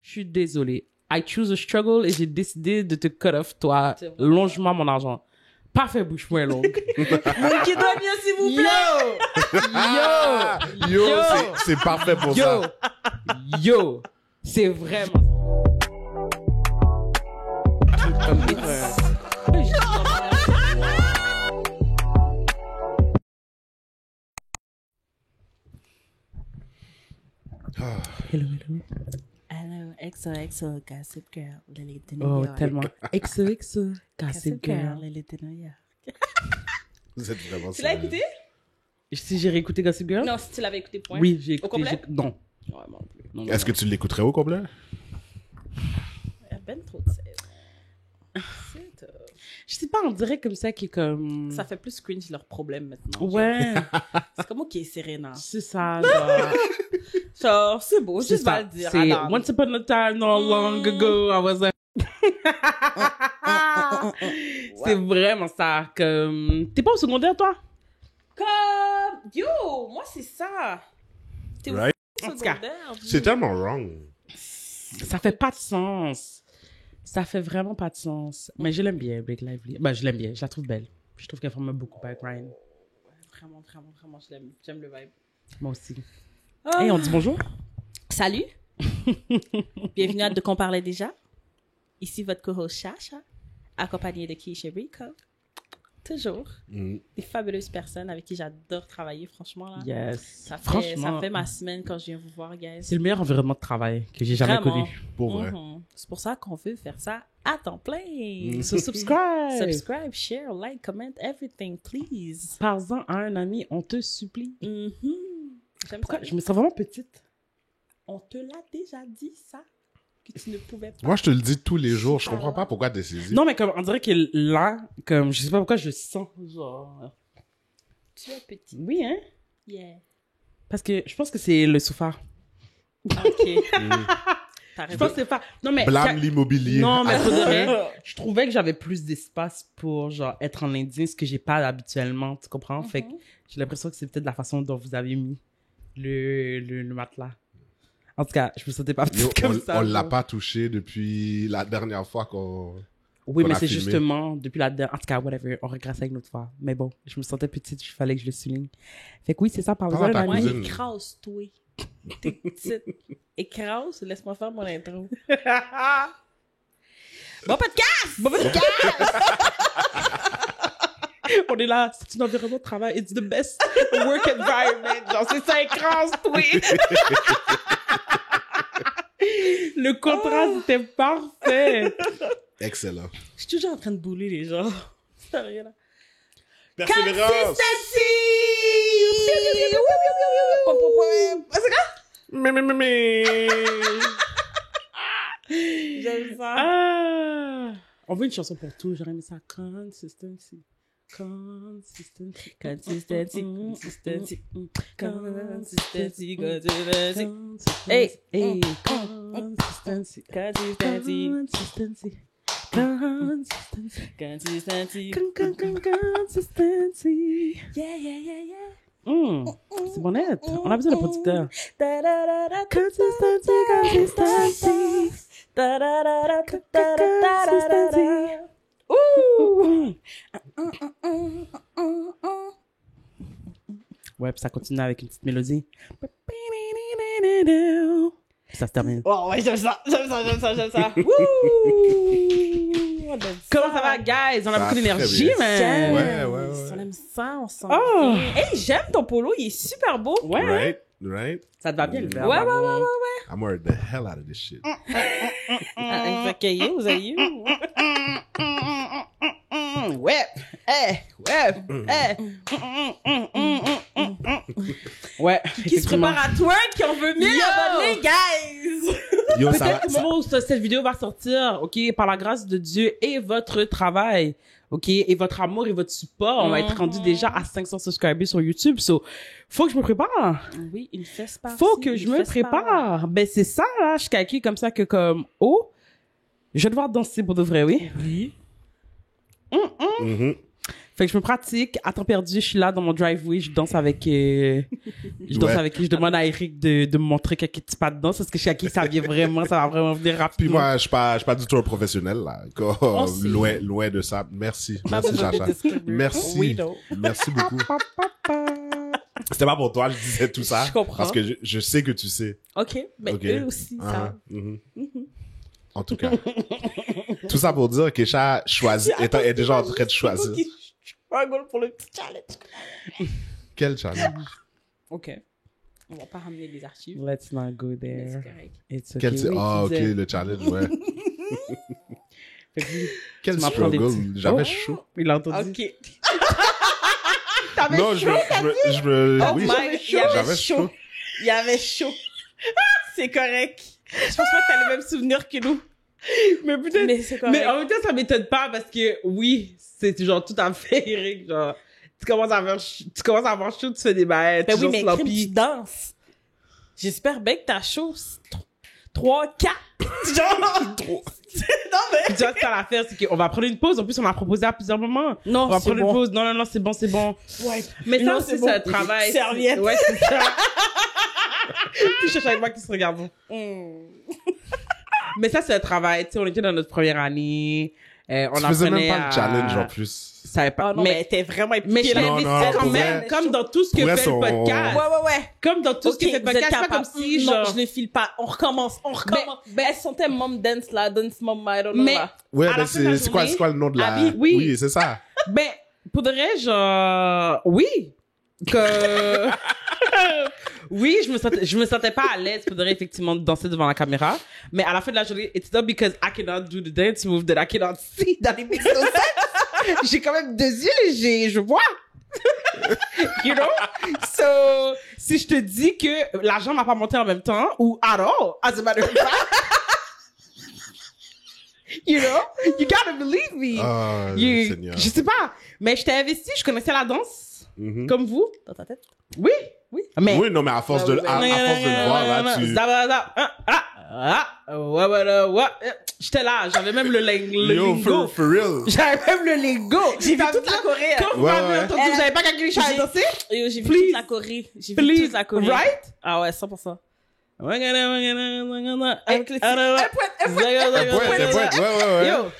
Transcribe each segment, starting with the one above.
je suis désolée. I choose a struggle et j'ai décidé de te cut off, toi, longe-moi mon argent. Parfait, bouche-moi longue. Mon qui doit bien, s'il vous plaît. Yo, c'est parfait pour ça. Yo, c'est vraiment... Hello. Hello, XOXO, Gossip Girl, Lily de New Oh, York. tellement. XOXO, Gossip Girl. Lily de New York. Vous êtes vraiment Tu l'as sérieux. écouté? Si j'ai réécouté Gossip Girl? Non, si tu l'avais écouté, point. Oui, j'ai écouté. Au complet? Non. Ouais, moi non plus. Non. Est-ce que tu l'écouterais au complet? Il y a ben trop de saisons. C'est tough. Je sais pas, on dirait comme ça qui est comme... Ça fait plus cringe leurs problèmes maintenant. Ouais, C'est comme OK, Serena. c'est ça, genre... Genre, c'est beau, C'est je vais ça. le dire. C'est Adam. once upon a time, not long ago, I was a... C'est vraiment ça, comme... T'es pas au secondaire, toi? Comme, yo, moi, c'est ça. T'es Right? au En tout cas, secondaire. C'est tellement wrong. Ça fait pas de sens. Ça fait vraiment pas de sens. Mais je l'aime bien, Blake Lively. Ben, je l'aime bien, je la trouve belle. Je trouve qu'elle forme beaucoup avec Ryan. Vraiment, je l'aime. J'aime le vibe. Moi aussi. Ah. Hey, on dit bonjour? Salut. Bienvenue à De qu'on parlait déjà. Ici votre co-host Chacha, accompagnée de Keisha Rico. Toujours. Mm. Des fabuleuses personnes avec qui j'adore travailler, franchement. Là. Yes. Ça Franchement, fait ma semaine quand je viens vous voir, guys. c'est le meilleur environnement de travail que j'ai jamais Vraiment. connu. Pour vrai. Mhm. C'est pour ça qu'on veut faire ça à temps plein. So subscribe! Subscribe, share, like, comment, everything, please. Parle-en à un ami, on te supplie. Mhm. J'aime Pourquoi? ça. Je me sens vraiment petite. On te l'a déjà dit, ça, que tu ne pouvais pas. Moi, je te le dis tous les jours. Je comprends pas pourquoi t'es saisi. Non, mais comme, on dirait que là, comme, je sais pas pourquoi je sens, genre... Tu es petit. Oui, hein? Yeah. Parce que je pense que c'est le soufard. OK. T'as Je raison. pense que c'est pas... Non, mais... Blâme l'immobilier. Non, mais Ah, pour de vrai, je trouvais que j'avais plus d'espace pour, genre, être en indien, ce que j'ai pas habituellement, tu comprends? Fait que j'ai l'impression que c'est peut-être la façon dont vous avez mis le matelas. En tout cas, je me sentais pas Yo, petite comme ça. on l'a genre. pas touché depuis la dernière fois qu'on... Oui, qu'on mais a c'est filmé. justement depuis la dernière... En tout cas, whatever, on regrette ça une autre fois. Mais bon, je me sentais petite, il fallait que je le souligne. Fait que oui, c'est ça, par Parle à ta exemple, Ouais, cousine. écrase-toi. T'es petite. Écrase, laisse-moi faire mon intro. Bon podcast! Bon, podcast! On est là, c'est un environnement de travail, it's the best work environment. Genre, c'est ça, écrase-toi! Le contraste était parfait. Excellent. Je suis toujours en train de bouler les gens. C'est rien là. Persévérance! C'est quoi? Mais. J'aime ça. Ah! On veut une chanson pour tout, j'aurais aimé ça. Consistency. Consistency. Consistency. Consistency. Hey. Hey. Consistency. Consistency. Consistency. Consistency. Consistency. Consistency. Yeah, yeah, yeah, yeah. C'est bon net. On a besoin de producteurs. Da, da, da, da, Consistency, consistency. da, da, da, da, da, da, da, da, da. Ouh! Ouais, puis ça continue avec une petite mélodie. Puis ça se termine. Oh ouais, j'aime ça. Wouh! On aime Comment ça va, guys? On a Ça beaucoup va d'énergie, très bien. man. Ouais. On aime ça, on sent Oh! bien. Hey, j'aime ton polo, il est super beau. Ouais. Right? Ça te va bien, le verre. Ouais, bravo. I'm wearing the hell out of this shit. It's okay, you. Ouais. Ouais. Qui se prépare à twerk, qui en veut 1000 abonnés, guys! Yo, ça Peut-être va. qu'au moment où cette vidéo va sortir, ok, par la grâce de Dieu et votre travail, ok, et votre amour et votre support, on va être rendu déjà à 500 subscribers sur YouTube. So, faut que je me prépare. Oui, une fesse par Faut que je me prépare. Ben, c'est ça, là. Je calcule comme ça que comme, oh, je vais devoir danser pour de vrai, oui. Mhm. Fait que je me pratique. À temps perdu, je suis là dans mon driveway, je danse avec... je danse Ouais. avec lui. Je demande à Eric de me montrer quelques petits pas de danse parce que je sais à qui ça vient vraiment, ça va vraiment venir rapidement. Puis moi, je suis pas du tout un professionnel, là. Comme, sait. loin de ça. Merci. Merci, Chacha. Merci. Oui, non. Merci beaucoup. C'était pas pour toi, je disais tout ça. Je comprends. Parce que je sais que tu sais. OK, mais Ok. eux aussi, Ah, ça... mhm. En tout cas. Tout ça pour dire qu'Esha est déjà en train de choisir. Struggle pour le petit challenge. Quel challenge? OK. On va pas ramener les archives. Let's not go Mais there. c'est correct. It's okay. Quel Oui, ah, tu ok, disais. le challenge, ouais. Fait que oui, Quel tu m'apprends des struggle. petits- J'avais Oh, chaud. Il a entendu. OK. T'avais Non, chaud, Oh oui, my, il y avait j'avais chaud. chaud. Il y avait chaud. C'est correct. Je pense pas que t'as les mêmes souvenirs que nous. Mais peut-être... Mais c'est correct. Mais en même temps, ça m'étonne pas parce que oui, c'est genre tout à fait Eric. Genre, tu commences à avoir chaud, tu fais des bails, Ben oui, toujours mais crime, tu sloppy. danses. J'espère bien que t'as chaud. 3, 4. Genre. Trop. Non, mais. Puis tu vois, ce qu'on va faire, c'est qu'on va prendre une pause. En plus, on m'a proposé à plusieurs moments. Non, On va c'est prendre une bon. pause. Non, c'est bon, c'est bon. Ouais. Mais Non, ça, c'est c'est un bon. travail. Serviette. Ouais, c'est ça. Tu cherches avec moi qui se regarde. Mais ça, c'est un travail. Tu sais, on était dans notre première année. On Tu faisais même apprenait pas le à- challenge en plus. Ça savait pas. Ah non, mais t'es vraiment mais impliquée je là. l'investis Non, quand pour même, vrai. comme dans tout ce que Pour vrai, fait le son- podcast. Ouais. Comme dans tout ce Ok, que fait le vous êtes podcast. C'est pas comme capable. si, Non, genre... je ne file pas. On recommence. Elles sentait Mom Dance là, Dance Mom, I don't know Mais- là. Ouais, À mais la fin de la c'est quoi le nom de la... Abby, oui. Oui, c'est ça. Ben, pour de vrai, genre, oui. Que... oui, je me sentais pas à l'aise pour de vrai, effectivement, de danser devant la caméra. Mais à la fin de la journée, it's not because I cannot do the dance move that I cannot see dans les mix of sense. J'ai quand même 2 yeux, je vois. You know? So, si je te dis que l'argent m'a pas monté en même temps, ou at all, as a matter of fact, you know? You gotta believe me. Oh, You- Seigneur. je sais pas, mais je t'ai investi, je connaissais la danse, Mhm. comme vous. Dans ta tête? Oui. Mais... Oui, non, mais à force de le voir, là, tu... J'étais là, j'avais même le Yo, lingo. for real. J'avais même le lingo. J'ai vu toute la Corée. hein. Quand vous Ouais, m'avez ouais. entendu, vous avez pas calculé que j'allais J'ai- danser? Yo, j'ai vu Please. toute la Corée. J'ai vu Please, toute la Corée. right? Ah ouais, 100%. Avec Avec les petits- Un point. Ouais. Yo.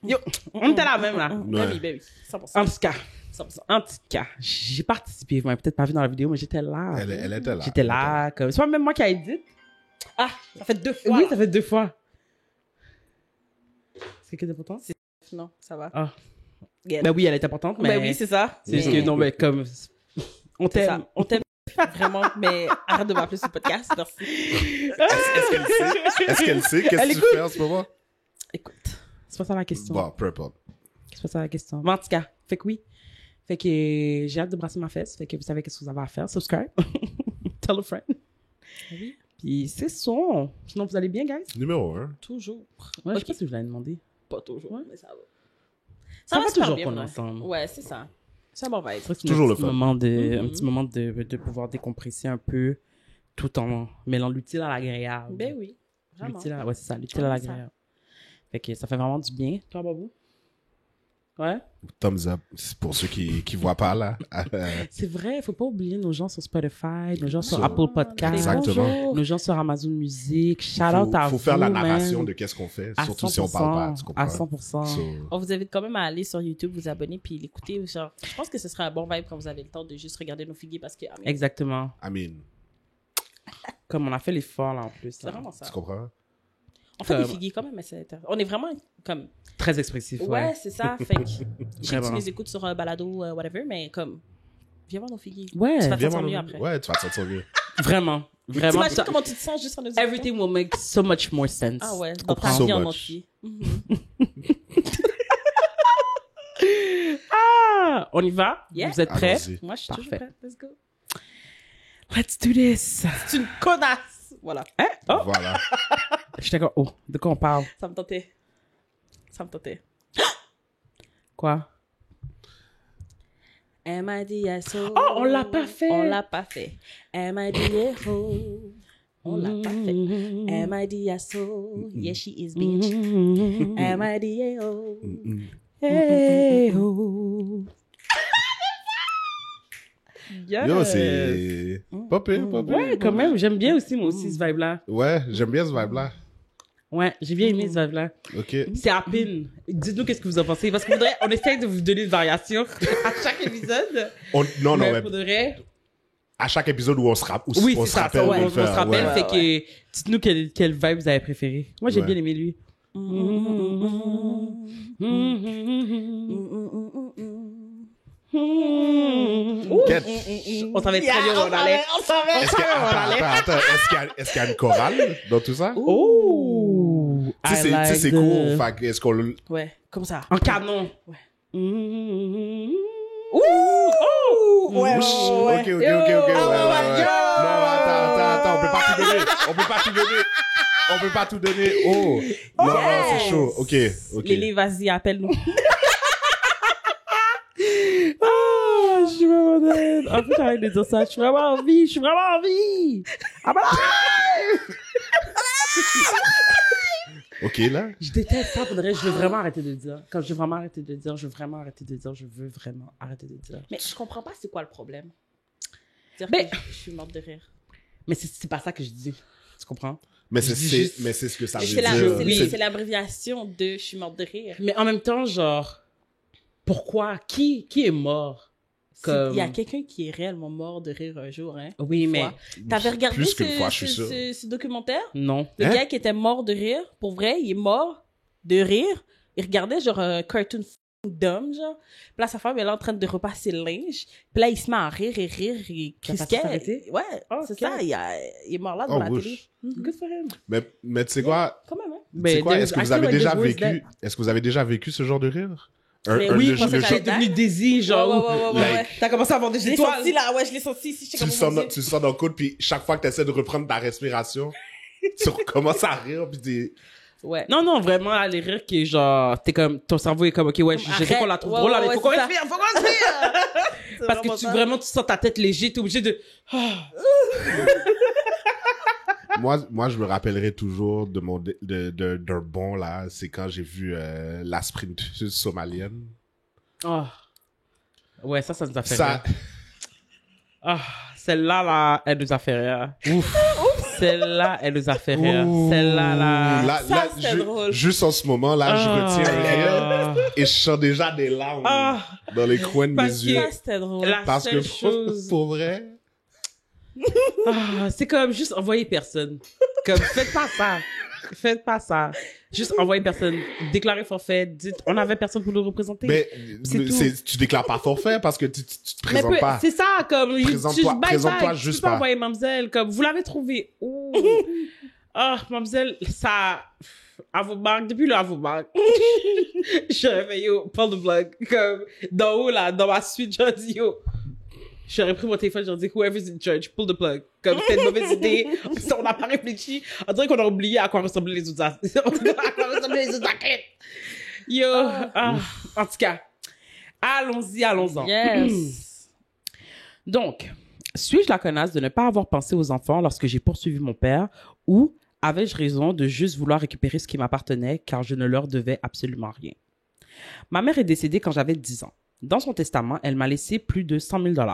Yo, on était là même là. Ben oui, 100%. En tout cas, 100%. j'ai participé. Vous m'avez peut-être pas vu dans la vidéo, mais j'étais là. Elle était là. J'étais là. Comme... C'est pas même moi qui a dit. Ah, ça fait 2 fois. Oui, là. ça fait 2 fois. C'est que d'important? Non, ça va. Ah. Yeah. Ben oui, elle est importante, mais... Ben oui, c'est ça. C'est juste que non, mais comme... On C'est ça. t'aime. On t'aime vraiment, mais arrête de m'appeler sur le podcast. Merci. Est-ce qu'elle sait? Est-ce qu'elle sait? Qu'est-ce Elle que tu écoute. fais en ce moment? Écoute. C'est pas ça la question. Bon, peu importe. C'est pas ça la question. Mais en tout cas, fait que oui. Fait que j'ai hâte de brasser ma fesse. Fait que vous savez qu'est-ce que vous avez à faire. Subscribe. Tell a friend. Oui. Puis c'est ça. Sinon, vous allez bien, guys? Numéro 1. Toujours. Ouais, je sais Ok. pas si je vous l'avais demandé. Pas toujours, mais ça va. Ça va super toujours bien, qu'on est ouais. ensemble. Ouais, c'est ça. C'est un bon vibe. C'est vrai que c'est Toujours un le petit fun. moment de, Mhm. un petit moment de pouvoir décompresser un peu tout en mêlant l'utile à l'agréable. Ben oui. Vraiment. L'utile à, ouais, c'est ça, l'utile à Vraiment ça. l'agréable. Fait que ça fait vraiment du bien. Toi, Babou? Ouais? Thumbs up. C'est pour ceux qui voient pas, là. C'est vrai, faut pas oublier nos gens sur Spotify, nos gens sur Sur- Apple Podcast, Exactement. nos gens sur Amazon Music. Shout out à Faut vous, faire la man. narration de qu'est-ce qu'on fait, À surtout si on parle pas, tu 100%, comprends? à 100%. So, On vous invite quand même à aller sur YouTube, vous abonner, puis l'écouter. Genre, je pense que ce serait un bon vibe quand vous avez le temps de juste regarder nos figuiers parce que Exactement. I mean, Comme on a fait l'effort, là, en plus. c'est là. vraiment ça. tu comprends? On fait des Comme- figuiers quand même, mais on est vraiment comme. Très expressif, Ouais, ouais. c'est ça. Fait que je sais que Vraiment. tu les écoutes sur un balado, whatever, mais comme. Viens voir nos figuiers. Ouais, Tu vas te Viens sentir voir mieux le- après. Ouais, tu vas te sentir mieux. vraiment. Vraiment. T'imagines comment tu te sens juste en nous écoutant? Everything will make so much more sense. Ah ouais, Tu dans ta comprends? So vie en much. entier. Ah! On y va? Yeah. Vous êtes prêts? Allons-y. Moi, je suis toujours Parfait. prête. Let's go. Let's do this! C'est une connasse. Voilà. Hein? Oh! Voilà. J'étais comme, oh, de quoi on parle? Ça me tentait. Ça me tentait. Quoi? Elle m'a dit yes, oh. Oh, on l'a pas fait. On l'a pas fait. Elle m'a dit yes, oh. On l'a pas fait. Elle M-I-D-S-O, yes, she is, bitch. M-I-D-A-O. Hey-oh. Yes. Yo, c'est... Pas pire, pas pire. Ouais, quand même. J'aime bien aussi, moi aussi, ce vibe-là. Ouais, j'aime bien ce vibe-là. Ouais, j'ai bien aimé ce vibe-là. OK. C'est à peine. Dites-nous qu'est-ce que vous en pensez. Parce qu'on on essaie de vous donner une variation à chaque épisode. Non, mais mais pour de vrai... à chaque épisode où on se rappelle, Oui, on c'est se ça. rappelle. Ouais, de on se faire, rappelle. ouais. Fait que... Dites-nous quel vibe vous avez préféré. Moi, j'ai Ouais. bien aimé lui. Quel- On savait très bien où on allait. Est-ce qu'il y a- attends, est-ce qu'il y a une chorale dans tout ça? Oh! Tu sais, c'est cool. Fait que est-ce qu'on le... Ouais, comme ça. En canon. Ouais. Ouh! Oh! Ouais, Ok, ouais. Non, attends, on peut pas tout donner. Oh! Non, c'est chaud. Ok. Lily, vas-y, appelle-nous. Ah, je suis vraiment dead. En plus, j'arrête de dire ça. Je suis vraiment en vie. Ah bah là! Ok, là. Je déteste ça. Faudrait, je veux vraiment arrêter de le dire. Quand je veux vraiment arrêter de le dire, je veux vraiment arrêter de le dire. Mais je comprends pas c'est quoi le problème. Dire Ben- que je suis morte de rire. Mais c'est pas ça que je dis. Tu comprends? Mais Je dis juste- c'est ce que ça veut C'est dire. Oui. c'est l'abréviation de je suis morte de rire. Mais en même temps, genre, pourquoi? Qui est mort? Comme... Il y a quelqu'un qui est réellement mort de rire un jour, hein. Oui, Une mais... fois. T'avais regardé Plus qu'une fois, je suis sûr. ce documentaire? Non. Le Hein? gars qui était mort de rire, pour vrai, il est mort de rire. Il regardait genre un cartoon d'homme, genre. Puis là, sa femme, elle est en train de repasser le linge. Puis là, il se met à rire et Ça a crisquait. s'arrêté? Ouais, Oh, c'est ok. ça. Il est mort là devant Oh, la wesh. télé. Good for him. Mais tu sais quoi? Quand même, hein. C'est quoi? there's- Est-ce que I vous feel avez like déjà there's worse vécu? Est-ce que vous avez déjà vécu ce genre de rire? Mais oui, Oui, parce que le t'es show- devenu Daisy, genre. Ouais. T'as commencé à avoir des Je l'ai étoiles. senti là, ouais, je l'ai senti ici. Tu le sens dans le coude, puis chaque fois que tu essaies de reprendre ta respiration, tu recommences à rire, puis t'es... Ouais. Non, vraiment, là, les rires qui est genre, t'es comme, ton cerveau est comme, ok, ouais, je sais qu'on la trouve drôle, là, mais faut qu'on respire. Parce que tu sens ta tête léger, t'es obligé de, Moi, je me rappellerai toujours de d'un bon, là, c'est quand j'ai vu la sprinteuse somalienne. oh. Ouais, ça nous a fait Ça, rire. Ah, celle-là, là, elle nous a fait rire. Ouf. Celle-là, elle nous a fait rire. Celle-là, là. Ça, c'est drôle. juste en ce moment, là, je retiens un rire Ah. et je sens déjà des larmes Ah. dans les coins de mes Parce que- yeux. Ça, c'était drôle. La Parce seule que chose... pour vrai, Ah, c'est comme juste envoyer personne. Comme, faites pas ça. Faites pas ça. Juste envoyer personne. Déclarer forfait. Dites, on avait personne pour nous représenter. mais C'est tout. tu déclares pas forfait parce que tu te Mais présentes pas. c'est ça, comme, Présente-toi juste juste pas pas. envoyer mademoiselle, comme, vous l'avez trouvé où? Ah, mademoiselle, ça, à vos marques, depuis le à vos marques, je suis réveillée, yo, pull the plug, comme, d'en haut, là, dans ma suite, j'ai dit, yo, j'aurais pris mon téléphone, j'ai dit, whoever's in charge, pull the plug. Comme, c'est une mauvaise idée, on n'a pas réfléchi, on dirait qu'on a oublié à quoi ressemblaient les autres, à quoi ressemblaient les autres enquêtes. Yo, en tout cas, allons-en. Yes. Donc, suis-je la connasse de ne pas avoir pensé aux enfants lorsque j'ai poursuivi mon père ou avais-je raison de juste vouloir récupérer ce qui m'appartenait car je ne leur devais absolument rien? Ma mère est décédée quand j'avais 10 ans. Dans son testament, elle m'a laissé plus de 100 000 $.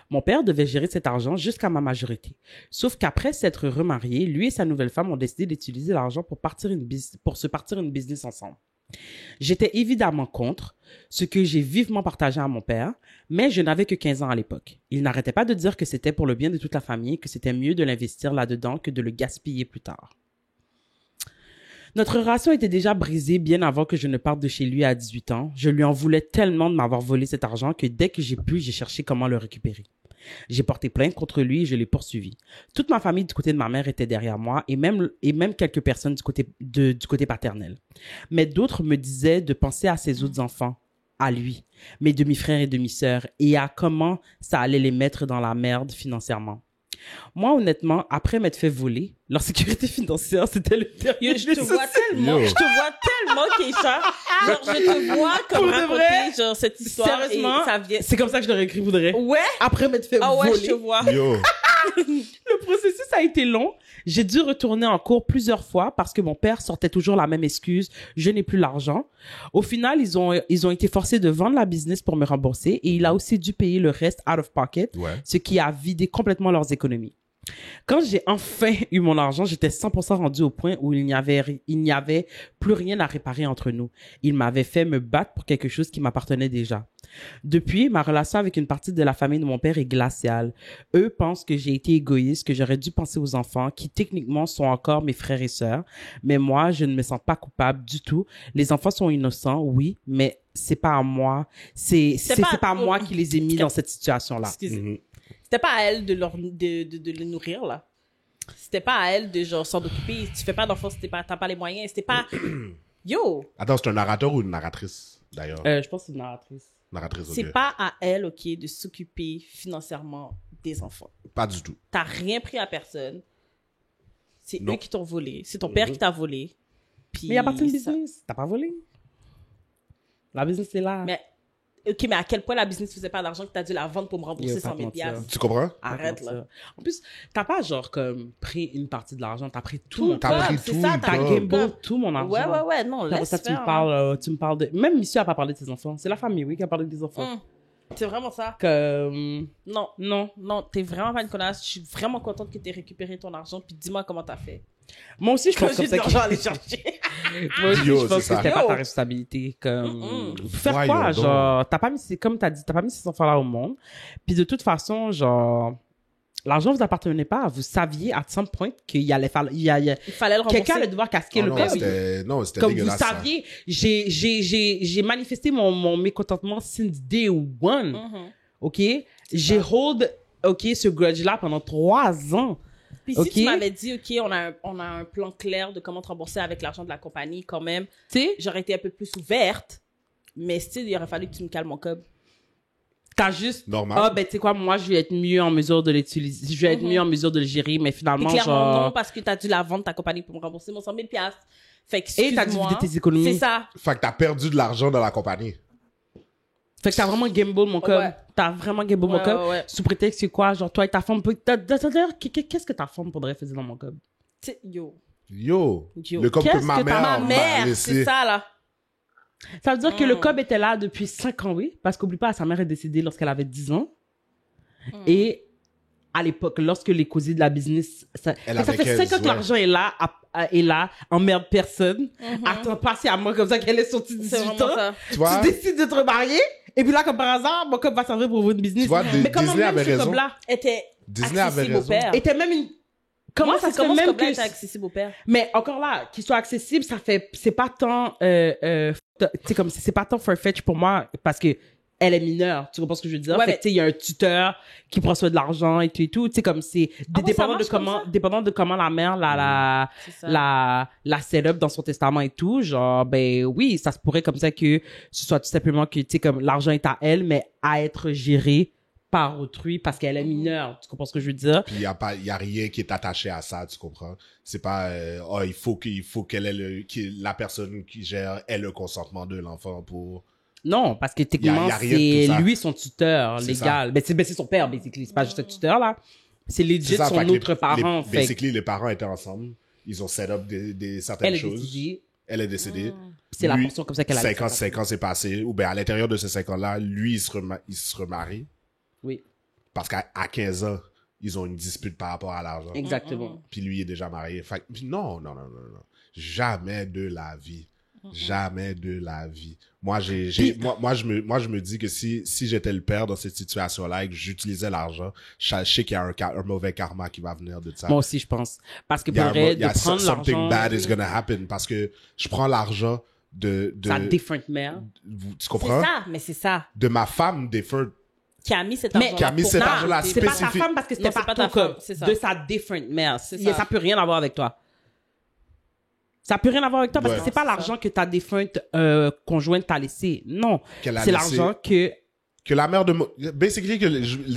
Mon père devait gérer cet argent jusqu'à ma majorité. Sauf qu'après s'être remarié, lui et sa nouvelle femme ont décidé d'utiliser l'argent pour se partir une business ensemble. J'étais évidemment contre, ce que j'ai vivement partagé à mon père, mais je n'avais que 15 ans à l'époque. Il n'arrêtait pas de dire que c'était pour le bien de toute la famille, que c'était mieux de l'investir là-dedans que de le gaspiller plus tard. Notre relation était déjà brisée bien avant que je ne parte de chez lui à 18 ans. Je lui en voulais tellement de m'avoir volé cet argent que dès que j'ai pu, j'ai cherché comment le récupérer. J'ai porté plainte contre lui et je l'ai poursuivi. Toute ma famille du côté de ma mère était derrière moi et même quelques personnes du côté paternel. Mais d'autres me disaient de penser à ses autres enfants, à lui, mes demi-frères et demi-sœurs et à comment ça allait les mettre dans la merde financièrement. Moi, honnêtement, après m'être fait voler, leur sécurité financière, c'était le Yo, je te vois tellement, Keisha. Genre, je te vois comme Pour de raconter, vrai? genre, cette histoire. Sérieusement, et ça vient. c'est comme ça que je l'aurais écrit, voudrais. Ouais. Après m'être fait Ah ouais, voler. je te vois. Yo, Le processus a été long. J'ai dû retourner en cours plusieurs fois parce que mon père sortait toujours la même excuse. Je n'ai plus l'argent. Au final, ils ont été forcés de vendre la business pour me rembourser et il a aussi dû payer le reste out of pocket, ce qui a vidé complètement leurs économies. Quand j'ai enfin eu mon argent, j'étais 100% rendu au point où il n'y avait plus rien à réparer entre nous. Il m'avait fait me battre pour quelque chose qui m'appartenait déjà. Depuis, ma relation avec une partie de la famille de mon père est glaciale. Eux pensent que j'ai été égoïste, que j'aurais dû penser aux enfants, qui techniquement sont encore mes frères et sœurs. Mais moi, je ne me sens pas coupable du tout. Les enfants sont innocents, oui, mais c'est pas à moi. C'est pas moi qui les ai mis dans cette situation-là. Excusez. C'était pas à elle de les nourrir, là. C'était pas à elle de, genre, s'en occuper. Tu fais pas d'enfants si t'as pas les moyens. C'était pas... Yo! Attends, c'est un narrateur ou une narratrice, d'ailleurs? Je pense que c'est une narratrice. Narratrice, ok. C'est pas à elle, OK, de s'occuper financièrement des enfants. Pas du tout. T'as rien pris à personne. C'est eux qui t'ont volé. C'est ton père qui t'a volé. Puis mais il y a pas de business. T'as pas volé. La business est là. Mais... OK, mais à quel point la business faisait pas d'argent que t'as dû la vendre pour me rembourser 100 000 $? Tu comprends? Arrête, là. En plus, t'as pas genre comme pris une partie de l'argent, t'as pris tout. T'as pris tout. T'as gamble tout mon argent. Ouais, non, laisse ça, faire. tu me parles de... Même monsieur a pas parlé de ses enfants. C'est la famille, oui, qui a parlé des enfants. C'est vraiment ça. Non, t'es vraiment pas une connasse. Je suis vraiment contente que t'aies récupéré ton argent, puis dis-moi comment t'as fait. Moi aussi, je pense que j'ai de l'argent à aller chercher. Moi aussi, je pense que c'était pas ta responsabilité. Comme... Faire quoi? Genre, t'as pas mis, comme t'as dit, t'as pas mis ces enfants-là au monde. Puis de toute façon, genre, l'argent vous appartenait pas. Vous saviez à some point qu'il allait falloir, il fallait le rembourser. Quelqu'un allait devoir casquer le code. Non, c'était comme dégueulasse. Vous saviez, j'ai manifesté mon mécontentement since day one. OK? J'ai hold, OK, ce grudge-là pendant 3 ans. Puis si tu m'avais dit, OK, on a un plan clair de comment te rembourser avec l'argent de la compagnie, quand même, j'aurais été un peu plus ouverte, mais il aurait fallu que tu me calmes mon cob. T'as juste... Normal. Ben tu sais quoi, moi, je vais être mieux en mesure de l'utiliser. Je vais être mieux en mesure de le gérer, mais finalement, puis clairement, non, parce que t'as dû la vendre, ta compagnie, pour me rembourser mon 100 000 $. Fait que, excuse-moi. Et t'as dû vider tes économies. C'est ça. Fait que t'as perdu de l'argent dans la compagnie. Fait que t'as vraiment gamble mon cob. Ouais. T'as vraiment gamble mon cob. Ouais. Sous prétexte que quoi, genre toi et ta femme... D'ailleurs, qu'est-ce que ta femme pourrait faire dans mon cob? Yo. Le cob que ma mère laissé. C'est ça, là. Ça veut dire que le cob était là depuis 5 ans, oui. Parce qu'oublie pas, sa mère est décédée lorsqu'elle avait 10 ans. Et à l'époque, lorsque les causés de la business... Ça fait 5 ans que l'argent est là, emmerde personne. Attends, passer à moi comme ça qu'elle est sortie de 18 ans. Tu décides de te remarier. Et puis là, comme par hasard, mon cob va servir pour votre business. Tu vois, mais comment Disney avait raison. Était Disney avait accessible au raison. père. Était même une... Comment ça se fait même que... était accessible au père? Mais encore là, qu'il soit accessible, c'est pas tant, tu sais, comme, c'est pas tant farfetch pour moi, parce que elle est mineure, tu comprends ce que je veux dire? Ouais, fait que, tu sais, il y a un tuteur qui prend soin de l'argent et tout, tu sais, comme c'est, dépendant de comment la mère la set up dans son testament et tout, genre, ben oui, ça se pourrait comme ça que ce soit tout simplement que, tu sais, comme l'argent est à elle, mais à être géré par autrui parce qu'elle est mineure. Tu comprends ce que je veux dire? Puis il y a rien qui est attaché à ça, tu comprends? C'est pas, il faut qu'elle ait la personne qui gère ait le consentement de l'enfant pour... Non, parce que techniquement, c'est lui son tuteur légal. Ben, c'est son père, basically. C'est pas juste un tuteur, là. C'est legit son autre parent. Basically, les parents étaient ensemble. Ils ont set up certaines choses. Elle est décédée. C'est la portion comme ça qu'elle a. 5 ans s'est passé. Ou ben à l'intérieur de ces 5 ans-là, lui, il se remarie. Oui. Parce qu'à 15 ans, ils ont une dispute par rapport à l'argent. Exactement. Puis lui est déjà marié. Fait, non. Jamais de la vie. Jamais de la vie. Moi, je me dis que si j'étais le père dans cette situation-là et que j'utilisais l'argent, je sais qu'il y a un mauvais karma qui va venir de ça. Moi aussi, je pense. Parce que pour vrai, de prendre l'argent... Something bad is gonna happen. Parce que je prends l'argent de... Sa different mère. Tu comprends? C'est ça, mais c'est ça. De ma femme different. Qui a mis cet argent-là. C'est pas ta femme parce que c'était pas ton cob. De sa different mère. Ça peut rien avoir avec toi. Ça peut rien avoir avec toi parce que c'est pas l'argent que ta défunte conjointe t'a laissé. Non. C'est l'argent que la mère de mon... Basically,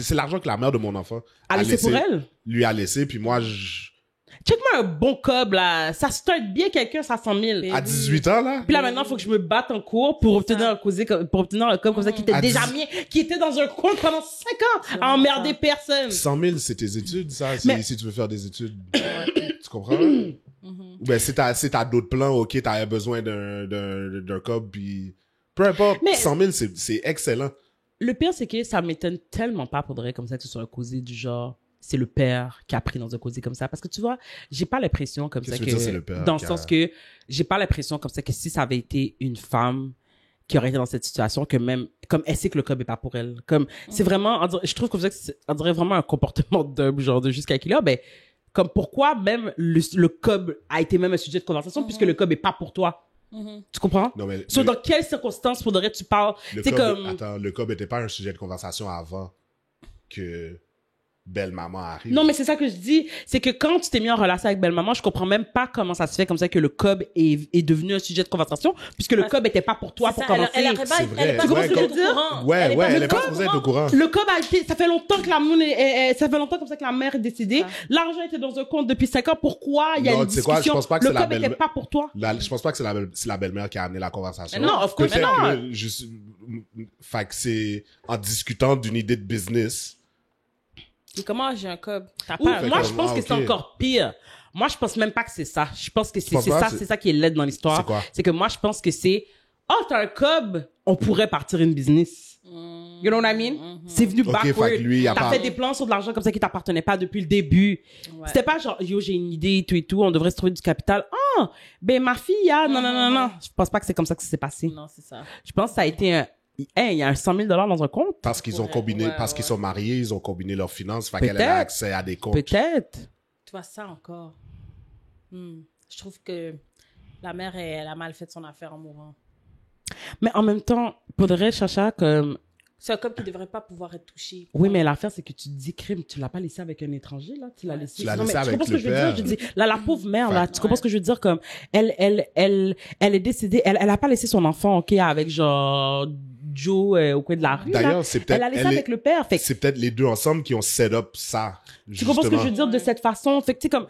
c'est l'argent que la mère de mon enfant a laissé pour elle. Lui a laissé, puis moi, Check-moi un bon cob, là. Ça start bien quelqu'un, ça 100 000. À 18 ans, là? Puis là, maintenant, il faut que je me batte en cours pour obtenir un cob comme ça qui était À déjà 10 mien, qui était dans un coin pendant 5 ans à emmerder personne. 100 000, c'est tes études, ça? Mais- Si tu veux faire des études. Tu comprends? Ou ben, si t'as d'autres plans, ok, t'as besoin d'un cob, puis... Peu importe, Mais- 100 000, c'est excellent. Le pire, c'est que ça m'étonne tellement pas pour de vrai comme ça que ce soit un causé du genre, c'est le père qui a pris dans un causé comme ça. Parce que tu vois, j'ai pas l'impression comme ça Qu'est-ce que que... tu veux dire, c'est le père dans le qui a- sens que j'ai pas l'impression comme ça que si ça avait été une femme qui aurait été dans cette situation, que même, comme elle sait que le cob est pas pour elle. Comme, c'est vraiment, je trouve comme ça que on dirait vraiment un comportement d'homme, genre de juste calculer, ben, comme pourquoi même le cob a été même un sujet de conversation puisque le cob est pas pour toi. Tu comprends? Non, mais So, dans quelles circonstances faudrait tu parles? le C'est cob, comme... attends, le cob était pas un sujet de conversation avant que belle maman arrive. Non, mais c'est ça que je dis. C'est que quand tu t'es mis en relation avec belle-maman, je comprends même pas comment ça se fait comme ça que le cob est devenu un sujet de conversation, puisque le cob était pas pour toi pour commencer. Elle aurait pas, C'est elle est vrai. pas Tu comprends supposée ce que être je veux dire? au courant. Ouais, elle est pas cob, supposée être au courant. Le cob a été, ça fait longtemps que la moune ça fait longtemps comme ça que la mère est décédée. Ah. L'argent était dans un compte depuis 5 ans. Pourquoi il y a Non, une tu sais quoi, je discussion? pense pas que Le c'est la cob était belle- pas pour toi. Je pense pas que c'est la belle-mère qui a amené la conversation. Mais non, of course Peut-être not. que fait que c'est en discutant d'une idée de business. Et comment j'ai un cob? T'as Ou, pas fait moi, comme, je pense que ok. c'est encore pire. Moi, je pense même pas que c'est ça. Je pense que c'est penses pas? c'est ça qui est laid dans l'histoire. C'est quoi? C'est que moi, je pense que c'est, oh, t'as un cob, on pourrait partir une business. You know what I mean? C'est venu Ok, backward. fait que lui, il a T'as pas- fait des plans sur de l'argent comme ça qui t'appartenait pas depuis le début. Ouais. C'était pas genre, yo, j'ai une idée et tout, on devrait se trouver du capital. Ah, ben, ma fille, ah, non, non, non, non. Je pense pas que c'est comme ça que ça s'est passé. Non, c'est ça. Je pense que ça a été un, hey, il y a un 100 000 dans un compte. Parce qu'ils ont Ouais, combiné, ouais, parce ouais. qu'ils sont mariés, ils ont combiné leurs finances, fait qu'elle Peut-être. a accès à des comptes. Peut-être. Tu vois ça encore. Je trouve que la mère, elle a mal fait son affaire en mourant. Mais en même temps, faudrait, Chacha, comme, C'est un cob qui devrait pas pouvoir être touché. oui, mais l'affaire, c'est que tu te dis crime, tu l'as pas laissé avec un étranger, là, tu l'as Ouais. laissé. Tu l'as Non, laissé mais tu avec comprends ce le que je veux père. dire? Je dis, là, la pauvre mère, là, tu comprends Ouais. ce que je veux dire? Comme, elle est décédée, elle a pas laissé son enfant, ok, avec genre, Joe, au coin de la rue, là. D'ailleurs, c'est peut-être Elle a laissé avec le père. Fait que, c'est peut-être les deux ensemble qui ont set up ça. tu comprends ce que je veux dire de cette façon? Fait que, tu sais, comme,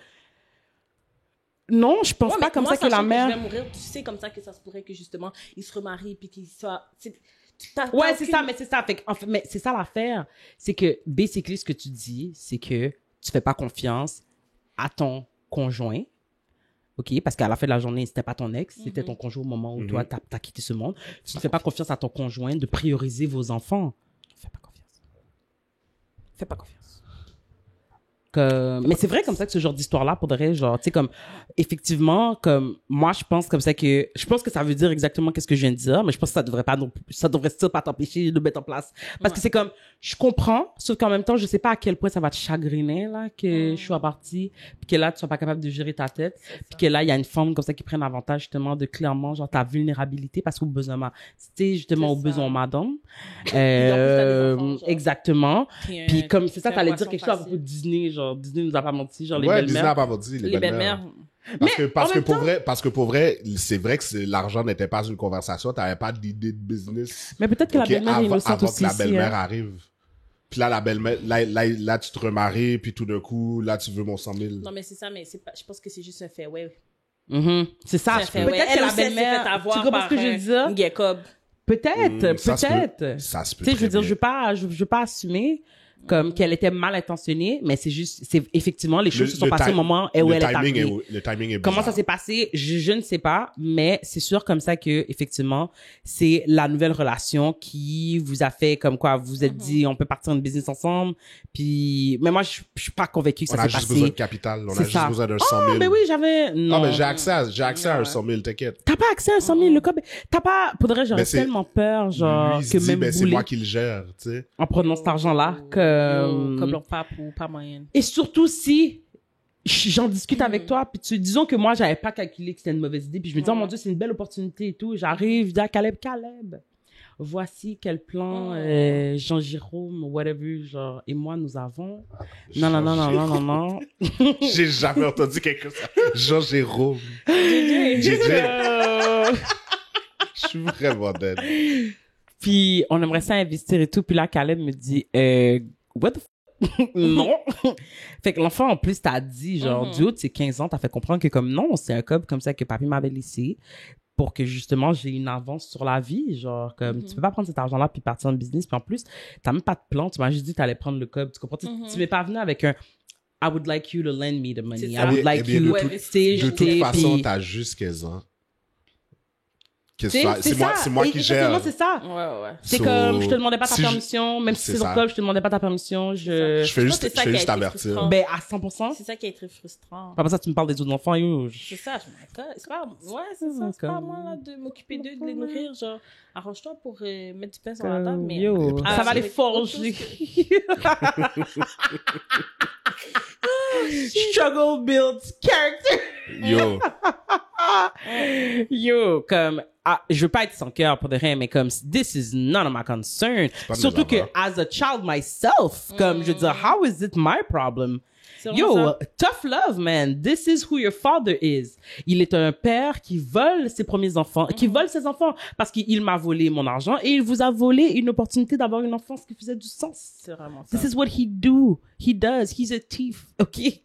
non, je pense Ouais, pas mais comme moi, ça que la sachant je mère... vais mourir, tu sais comme ça que ça se pourrait que justement, il se remarie puis qu'il soit... Ouais, c'est ça, mais c'est ça. Fait que, en fait, mais c'est ça l'affaire. C'est que, basically, ce que tu dis, c'est que tu fais pas confiance à ton conjoint. OK? Parce qu'à la fin de la journée, c'était pas ton ex, c'était ton conjoint au moment où toi, t'as quitté ce monde. Tu ne fais pas confiance à ton conjoint de prioriser vos enfants. Fais pas confiance. Fais pas confiance. Mais c'est vrai comme ça que ce genre d'histoire-là, pour de vrai, genre, tu sais, comme, effectivement, comme, moi, je pense comme ça que ça veut dire exactement qu'est-ce que je viens de dire, mais je pense que ça devrait still pas t'empêcher de mettre en place. Parce que c'est comme, je comprends, sauf qu'en même temps, je sais pas à quel point ça va te chagriner, là, que je sois partie, puis que là, tu sois pas capable de gérer ta tête, puis que là, il y a une femme comme ça qui prenne avantage, justement, de clairement, genre, ta vulnérabilité, parce qu'au besoin, tu sais, justement, au C'est ça. besoin, madame. t'as des enfants, genre. Exactement. Puis comme c'est ça, c'est un t'allais dire poisson quelque chose à propos de facile. Disney, genre Disney nous a pas menti, genre les Ouais, Disney belles-mères. n'a pas menti, Les belles-mères. Parce en que même pour vrai, c'est vrai que l'argent n'était pas une conversation, t'avais pas d'idée de business. Mais peut-être que la Ok, belle-mère est avant innocente que aussi. la ici, belle-mère hein. arrive. Puis là, la belle-mère, là, tu te remaries, puis tout d'un coup, là, tu veux mon 100 000. Non, mais c'est ça, mais c'est pas, je pense que c'est juste un fait, ouais. C'est ça. C'est un fait, Peut-être ouais. que Elle la aussi, elle s'est fait belle-mère. avoir Tu comprends ce par que je veux dire? un gay cob. Peut-être, Ça se peut. peut-être. Ça se peut Tu sais, je veux très dire, je veux pas assumer comme qu'elle était mal intentionnée, mais c'est effectivement, les choses se sont passées au moment où elle est arrivée. Le timing est Comment ça bizarre. s'est passé, je ne sais pas, mais c'est sûr comme ça que effectivement, c'est la nouvelle relation qui vous a fait comme quoi vous vous êtes dit on peut partir en business ensemble. Puis mais moi je suis pas convaincue que On ça a s'est juste passé. besoin de capital. On a C'est juste ça. besoin d'un 100 000. Ah, mais oui, j'avais non. Ah, mais j'ai accès à un 100 000, t'inquiète. T'as pas accès à 100 000 le cob. T'as pas j'aurais Mais c'est- tellement peur genre Lui, il se que dit, même ben, c'est bouler moi qui le gère, tu sais. en prenant cet argent là Comme leur pape ou pas moyenne. et surtout si j'en discute avec toi, puis disons que moi, j'avais pas calculé que c'était une mauvaise idée, puis je me dis, oh mon Dieu, c'est une belle opportunité et tout. J'arrive, je dis à Caleb, voici quel plan Jean-Jérôme, whatever, genre, et moi, nous avons. Non. J'ai jamais entendu quelque chose. Jean-Jérôme. JJ. JJ. Je suis vraiment dead. Puis, on aimerait ça investir et tout, puis là, Caleb me dit, what the f... Non. Fait que l'enfant, en plus, t'a dit, genre, du haut de ses 15 ans, t'as fait comprendre que comme non, c'est un code comme ça que papy m'avait laissé pour que justement j'ai une avance sur la vie. Genre, comme tu peux pas prendre cet argent-là puis partir en business. Puis en plus, t'as même pas de plan. Tu m'as juste dit que t'allais prendre le code. Tu comprends? Tu m'es pas venu avec un I would like you to lend me the money. I would like you to de toute façon, t'as juste 15 ans. C'est moi qui gère. C'est ça. Ouais. C'est comme, je te demandais pas ta permission, même si c'est ton club, je te demandais pas ta permission, je fais juste t'avertir. Ben, à 100%. C'est ça qui est très frustrant. Après ça, tu me parles des autres enfants, yo. C'est ça, c'est pas, c'est pas à moi, là, de m'occuper d'eux, de les nourrir, genre, arrange-toi pour mettre du pain sur la table, mais. Yo, ça va les forger. Struggle builds character. Yo, comme, je veux pas être sans cœur pour de rien, mais comme, this is none of my concern. Surtout que, as a child myself, comme, je veux dire, how is it my problem? Yo, tough love, man. This is who your father is. Il est un père qui vole ses premiers enfants, qui vole ses enfants parce qu'il m'a volé mon argent et il vous a volé une opportunité d'avoir une enfance qui faisait du sens. C'est vraiment ça. This is what he does. He's a thief. OK?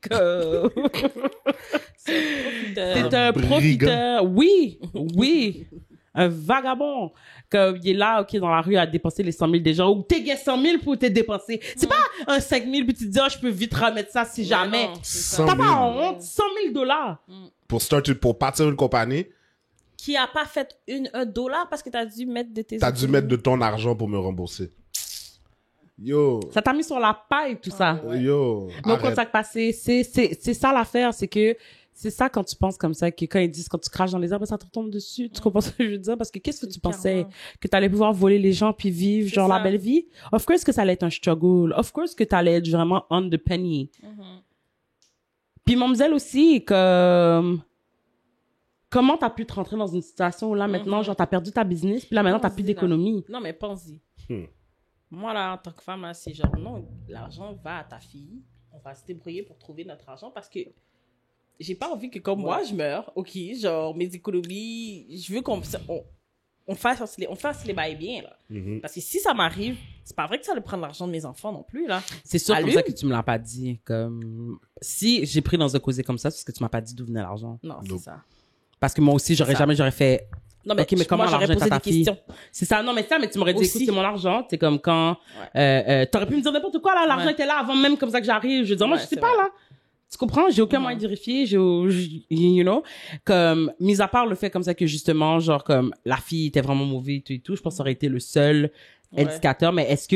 C'est un profiteur. Oui. Un vagabond. Comme il est là, OK, dans la rue à dépenser les 100 000 des gens. Ou t'es gagné 100 000 pour te dépenser. C'est pas un 5 000 puis tu te dis, je peux vite remettre ça si jamais. Non, t'as pas honte. 100 000 $. Pour partir une compagnie. Qui a pas fait $1 parce que t'as dû mettre de tes... T'as dû mettre de ton argent pour me rembourser. Yo. Ça t'a mis sur la paille, tout ça. Ouais. Yo. Mais au contact passé, c'est ça l'affaire, c'est que c'est ça quand tu penses comme ça, que quand ils disent quand tu craches dans les arbres, ça te retombe dessus. Tu comprends ce que je veux dire? Parce que qu'est-ce que tu pensais? Que t'allais pouvoir voler les gens puis vivre genre la belle vie? Of course que ça allait être un struggle. Of course que t'allais être vraiment on the penny. Puis mademoiselle aussi, comme... Comment t'as pu te rentrer dans une situation où là maintenant, genre t'as perdu ta business puis là maintenant t'as plus d'économie? Non mais pense-y. Moi là, en tant que femme, c'est genre non, l'argent va à ta fille. On va se débrouiller pour trouver notre argent parce que j'ai pas envie que comme moi je meurs, ok, genre mes économies, je veux qu'on fasse les bails bien là. Parce que si ça m'arrive, c'est pas vrai que ça allait prendre l'argent de mes enfants non plus là. C'est sûr comme ça que tu me l'as pas dit. Comme si j'ai pris dans un causé comme ça, c'est parce que tu m'as pas dit d'où venait l'argent. Non, c'est ça. Parce que moi aussi j'aurais fait. Non mais, okay, mais comment moi j'aurais posé des questions. C'est ça, non mais tu m'aurais dit écoute c'est mon argent, c'est comme quand t'aurais pu me dire n'importe quoi là, l'argent était là avant même comme ça que j'arrive, je veux dire moi je sais pas là. Tu comprends? J'ai aucun moyen de vérifier, you know? Comme, mis à part le fait comme ça que justement, genre, comme, la fille était vraiment mauvaise et tout, je pense que ça aurait été le seul indicateur. Mais est-ce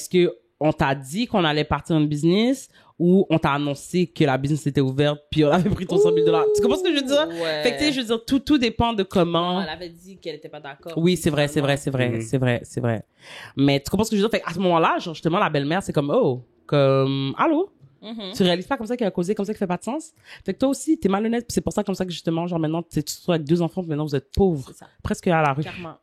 que on t'a dit qu'on allait partir en business ou on t'a annoncé que la business était ouverte puis on avait pris ton 100 000 $? Tu comprends ce que je veux dire? Ouais. Fait que, tu sais, je veux dire, tout dépend de comment. Non, elle avait dit qu'elle était pas d'accord. Oui, c'est vrai. Mais tu comprends ce que je veux dire? Fait qu'à ce moment-là, genre, justement, la belle-mère, c'est comme, allô? Tu réalises pas comme ça qu'il a causé comme ça qui fait pas de sens. Fait que toi aussi t'es malhonnête puis c'est pour ça comme ça que justement genre maintenant tu te retrouves avec 2 enfants puis maintenant vous êtes pauvres presque à la rue. Clairement.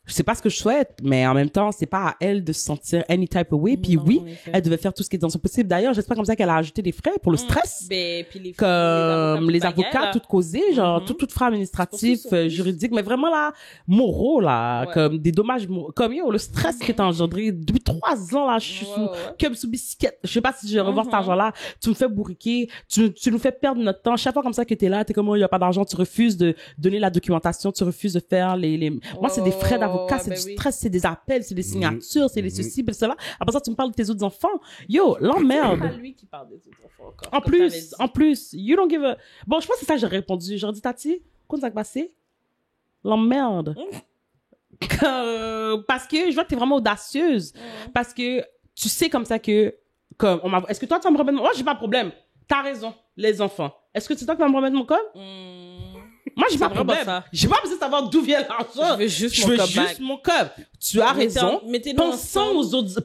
Je sais pas ce que je souhaite, mais en même temps, c'est pas à elle de se sentir any type of way. Puis oui, elle devait faire tout ce qui est dans son possible. D'ailleurs, j'espère comme ça qu'elle a ajouté des frais pour le stress. Ben, puis les avocats, tout causé, genre, tout frais administratif, juridique, mais vraiment là, moraux, là, comme des dommages, comme le stress qui est engendré. Depuis 3 ans, là, je suis sous bicyclette. Je sais pas si je vais revoir cet argent-là. Tu me fais bourriquer. Tu nous fais perdre notre temps. Chaque fois comme ça que t'es là, t'es comme, il y a pas d'argent, tu refuses de donner la documentation, tu refuses de faire moi, c'est des frais d'avocat. C'est du stress, c'est des appels, c'est des signatures, c'est des ceci, c'est cela. Après ça, tu me parles de tes autres enfants. Yo, l'emmerde. C'est pas lui qui parle des autres enfants encore. En plus, you don't give a... Bon, je pense que c'est ça que j'ai répondu. J'aurais dit, Tati, qu'est-ce qui s'est passé? L'emmerde. Parce que je vois que t'es vraiment audacieuse. Parce que tu sais comme ça que... Est-ce que toi, tu vas me remettre... Moi, j'ai pas de problème. T'as raison, les enfants. Est-ce que c'est toi qui vas me remettre mon code? Moi, j'ai pas de problème. J'ai pas besoin de savoir d'où vient l'argent. Je veux juste mon code. Tu as raison.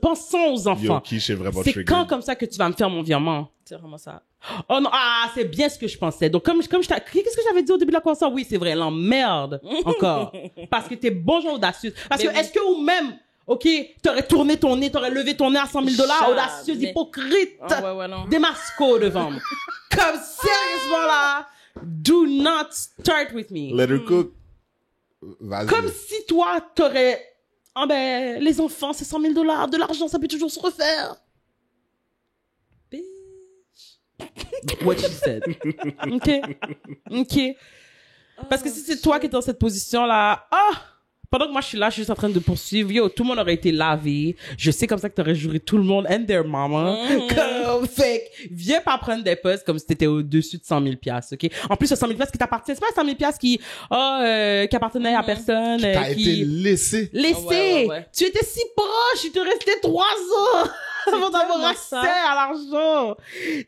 Pensons aux enfants. C'est quand comme ça que tu vas me faire mon virement? C'est vraiment ça. Oh non, c'est bien ce que je pensais. Donc, qu'est-ce que j'avais dit au début de la conversation? Oui, c'est vrai, l'emmerde. Encore. Parce que t'es bon genre audacieux. Parce que, est-ce que ou même, OK, t'aurais tourné ton nez, t'aurais levé ton nez à 100 000 $, audacieuse, hypocrite. Démasco devant moi. Comme, sérieusement là. Do not start with me. Let her cook. Vas-y. Comme si toi, t'aurais... les enfants, c'est 100 000 $. De l'argent, ça peut toujours se refaire. What she said. OK. Parce que si c'est toi qui es dans cette position-là, pendant que moi je suis là, je suis juste en train de poursuivre, tout le monde aurait été lavé. Je sais comme ça que t'aurais juré tout le monde and their mama. Fait que, viens pas prendre des postes comme si t'étais au-dessus de 100 000 $, OK? En plus, ce 100 000 $ qui t'appartient, c'est pas 100 000 $ qui appartenait à personne. T'as été laissé. Laissé! Ouais. Tu étais si proche, il te restait 3 ans avant d'avoir accès à l'argent.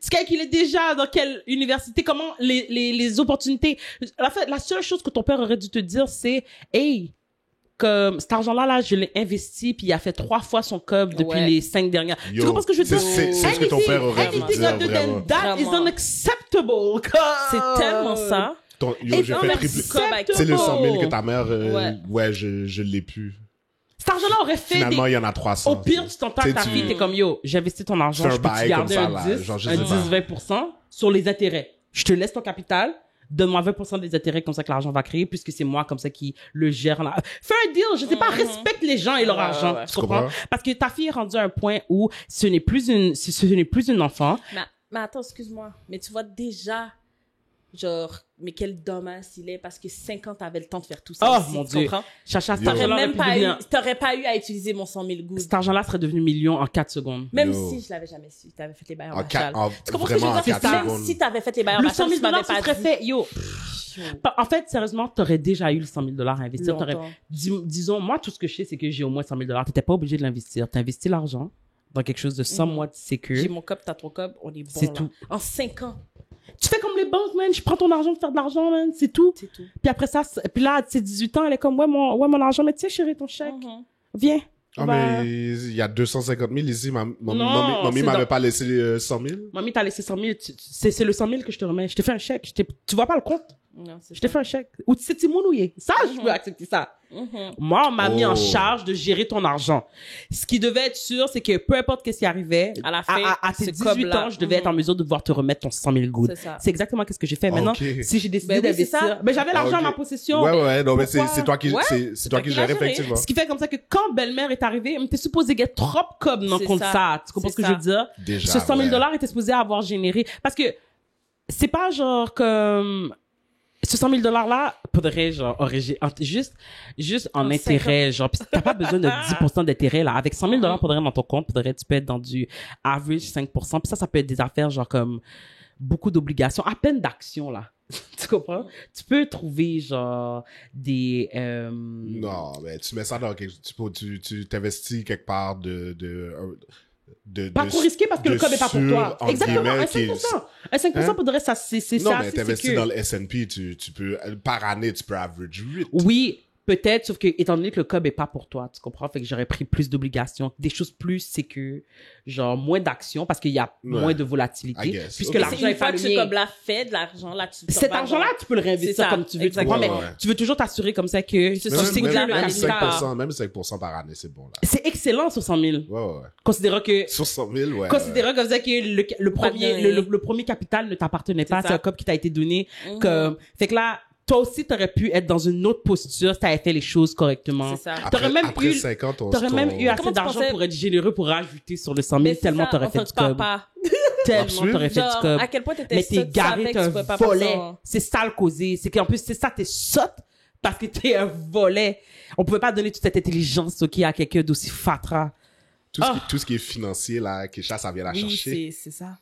Tu calculais déjà dans quelle université, comment les opportunités. En fait, la seule chose que ton père aurait dû te dire, c'est, hey, comme cet argent-là, je l'ai investi, puis il a fait 3 fois son cob depuis les 5 dernières. Tu comprends ce que je veux dire? C'est ce que ton père aurait dû Anything dire, other than vraiment. that is unacceptable. C'est tellement ça. J'ai fait triple. C'est le 100 000 que ta mère, je l'ai pu. Cet argent-là aurait fait Finalement, il y en a 300. Au pire, tu t'entends avec ta fille, t'es comme, j'ai investi ton argent, je peux te garder un 10-20% sur les intérêts. Je te laisse ton capital, donne-moi 20% des intérêts comme ça que l'argent va créer, puisque c'est moi comme ça qui le gère. Fais un deal, je sais pas, respecte les gens et leur argent. Tu comprends? Parce que ta fille est rendue à un point où ce n'est plus une enfant. Mais attends, excuse-moi. Mais tu vois déjà, genre, mais quel dommage il est parce que 5 ans, t'avais le temps de faire tout ça. Oh aussi, mon tu Dieu. comprends? Chacha, cet T'aurais argent-là même pas eu à utiliser mon 100 000 gouttes. cet argent-là serait devenu million en 4 secondes. Même si je l'avais jamais su, t'avais fait les bails en Marshall. Tu comprends ce que je vraiment veux dire? en 4 Même secondes. si t'avais fait les bails en Le Marshall, 100 tu 000 m'avais $, pas ça serait dit. fait, En fait, sérieusement, t'aurais déjà eu le 100 000 $ à investir. Longtemps. Disons, moi, tout ce que je sais, c'est que j'ai au moins 100 000 $. T'étais pas obligé de l'investir. T'as investi l'argent dans quelque chose de somewhat sécure. J'ai mon cop, t'as ton cop, on est bon C'est là. tout. En 5 ans. Tu fais comme les banques, man. Je prends ton argent pour faire de l'argent, man. C'est tout. C'est tout. Puis après ça, puis là, tu sais, 18 ans, elle est comme, mon argent. Mais tu sais, chérie, ton chèque. Viens. Ah, mais il y a 250 000 ici. Mamie c'est m'avait dans- pas laissé 100 000. Mamie, t'as laissé 100 000. C'est le 100 000 que je te remets. Je te fais un chèque. Tu vois pas le compte. Non, c'est Je te fais un chèque. Ou tu sais, tu monouillé. Ça, je peux accepter ça. Moi, on m'a mis en charge de gérer ton argent. Ce qui devait être sûr, c'est que peu importe ce qui arrivait, À la fin, à tes ce 18 cob-là, ans, je devais être en mesure de pouvoir te remettre ton 100 000 gouttes. C'est ça. C'est exactement ce que j'ai fait. Maintenant, Ok. si j'ai décidé Ben oui, c'est ça. d'investir, ben j'avais l'argent Ok. à ma possession. Ouais, non, mais Pourquoi? c'est toi qui, Ouais, c'est toi qui qui l'as gères, géré. effectivement. Ce qui fait comme ça que quand belle-mère est arrivée, elle m'était supposée get trop comme dans C'est compte ça. ça. Tu comprends ce C'est que je ça. veux dire? Déjà, Ce 100 000 ouais. $ était supposé avoir généré. Parce que c'est pas genre comme, ce 100 000 $ là, faudrait genre, juste en En intérêt, genre, pis t'as pas besoin de 10% d'intérêt, là. Avec 100 000 $ faudrait dans ton compte, tu peux être dans du average 5%, puis ça peut être des affaires genre comme beaucoup d'obligations, à peine d'actions, là. Tu comprends? Tu peux trouver genre des, Non, mais tu mets ça dans quelque tu t'investis quelque part pas trop risqué parce que le code est pas pour toi. en Exactement, guillemets, un 5%. Un 5% faudrait ça, c'est Non, assez mais t'investis sécure. dans le S&P, tu peux, par année, tu peux average 8. Oui, peut-être, sauf que, étant donné que le cob est pas pour toi, tu comprends? Fait que j'aurais pris plus d'obligations, des choses plus sécures, genre moins d'actions parce qu'il y a moins de I volatilité. guess. Puisque Ok. l'argent Une est pas fois le que ce mien. cob-là fait de l'argent, là, tu Cet vas argent-là, tu peux le C'est réinvestir ça, comme tu veux, tu comprends? exactement. Mais Ouais. tu veux toujours t'assurer comme ça que C'est tu ça, sais que même- le même capital. 5%, même 5% par année, c'est bon, là. C'est excellent sur 100 000. Ouais. Considérant que, Sur 100 000, ouais. considérant comme ça que le premier, le premier capital ne t'appartenait pas, C'est c'est ça. un cob qui t'a été donné. Comme, fait que là, toi aussi, t'aurais pu être dans une autre posture si t'avais fait les choses correctement. C'est ça. T'aurais même après eu, 50, t'aurais même eu assez Comment tu d'argent pensais- pour être généreux pour rajouter sur le 100 000 Mais c'est tellement ça, t'aurais en fait fait, du tu parles cob. pas. Tellement Absolument. t'aurais fait du Genre, cob. à quel point t'étais Mais t'es sotte, tu garé, savais t'es que tu un pouvais pas faire volet. ça. C'est ça le causé. C'est qu'en plus, c'est ça, t'es sotte parce que t'es un volet. On pouvait pas donner toute cette intelligence, ok, à quelqu'un d'aussi fatra. Tout ce qui est financier, là, Kesha, ça vient la Oui, chercher. c'est ça.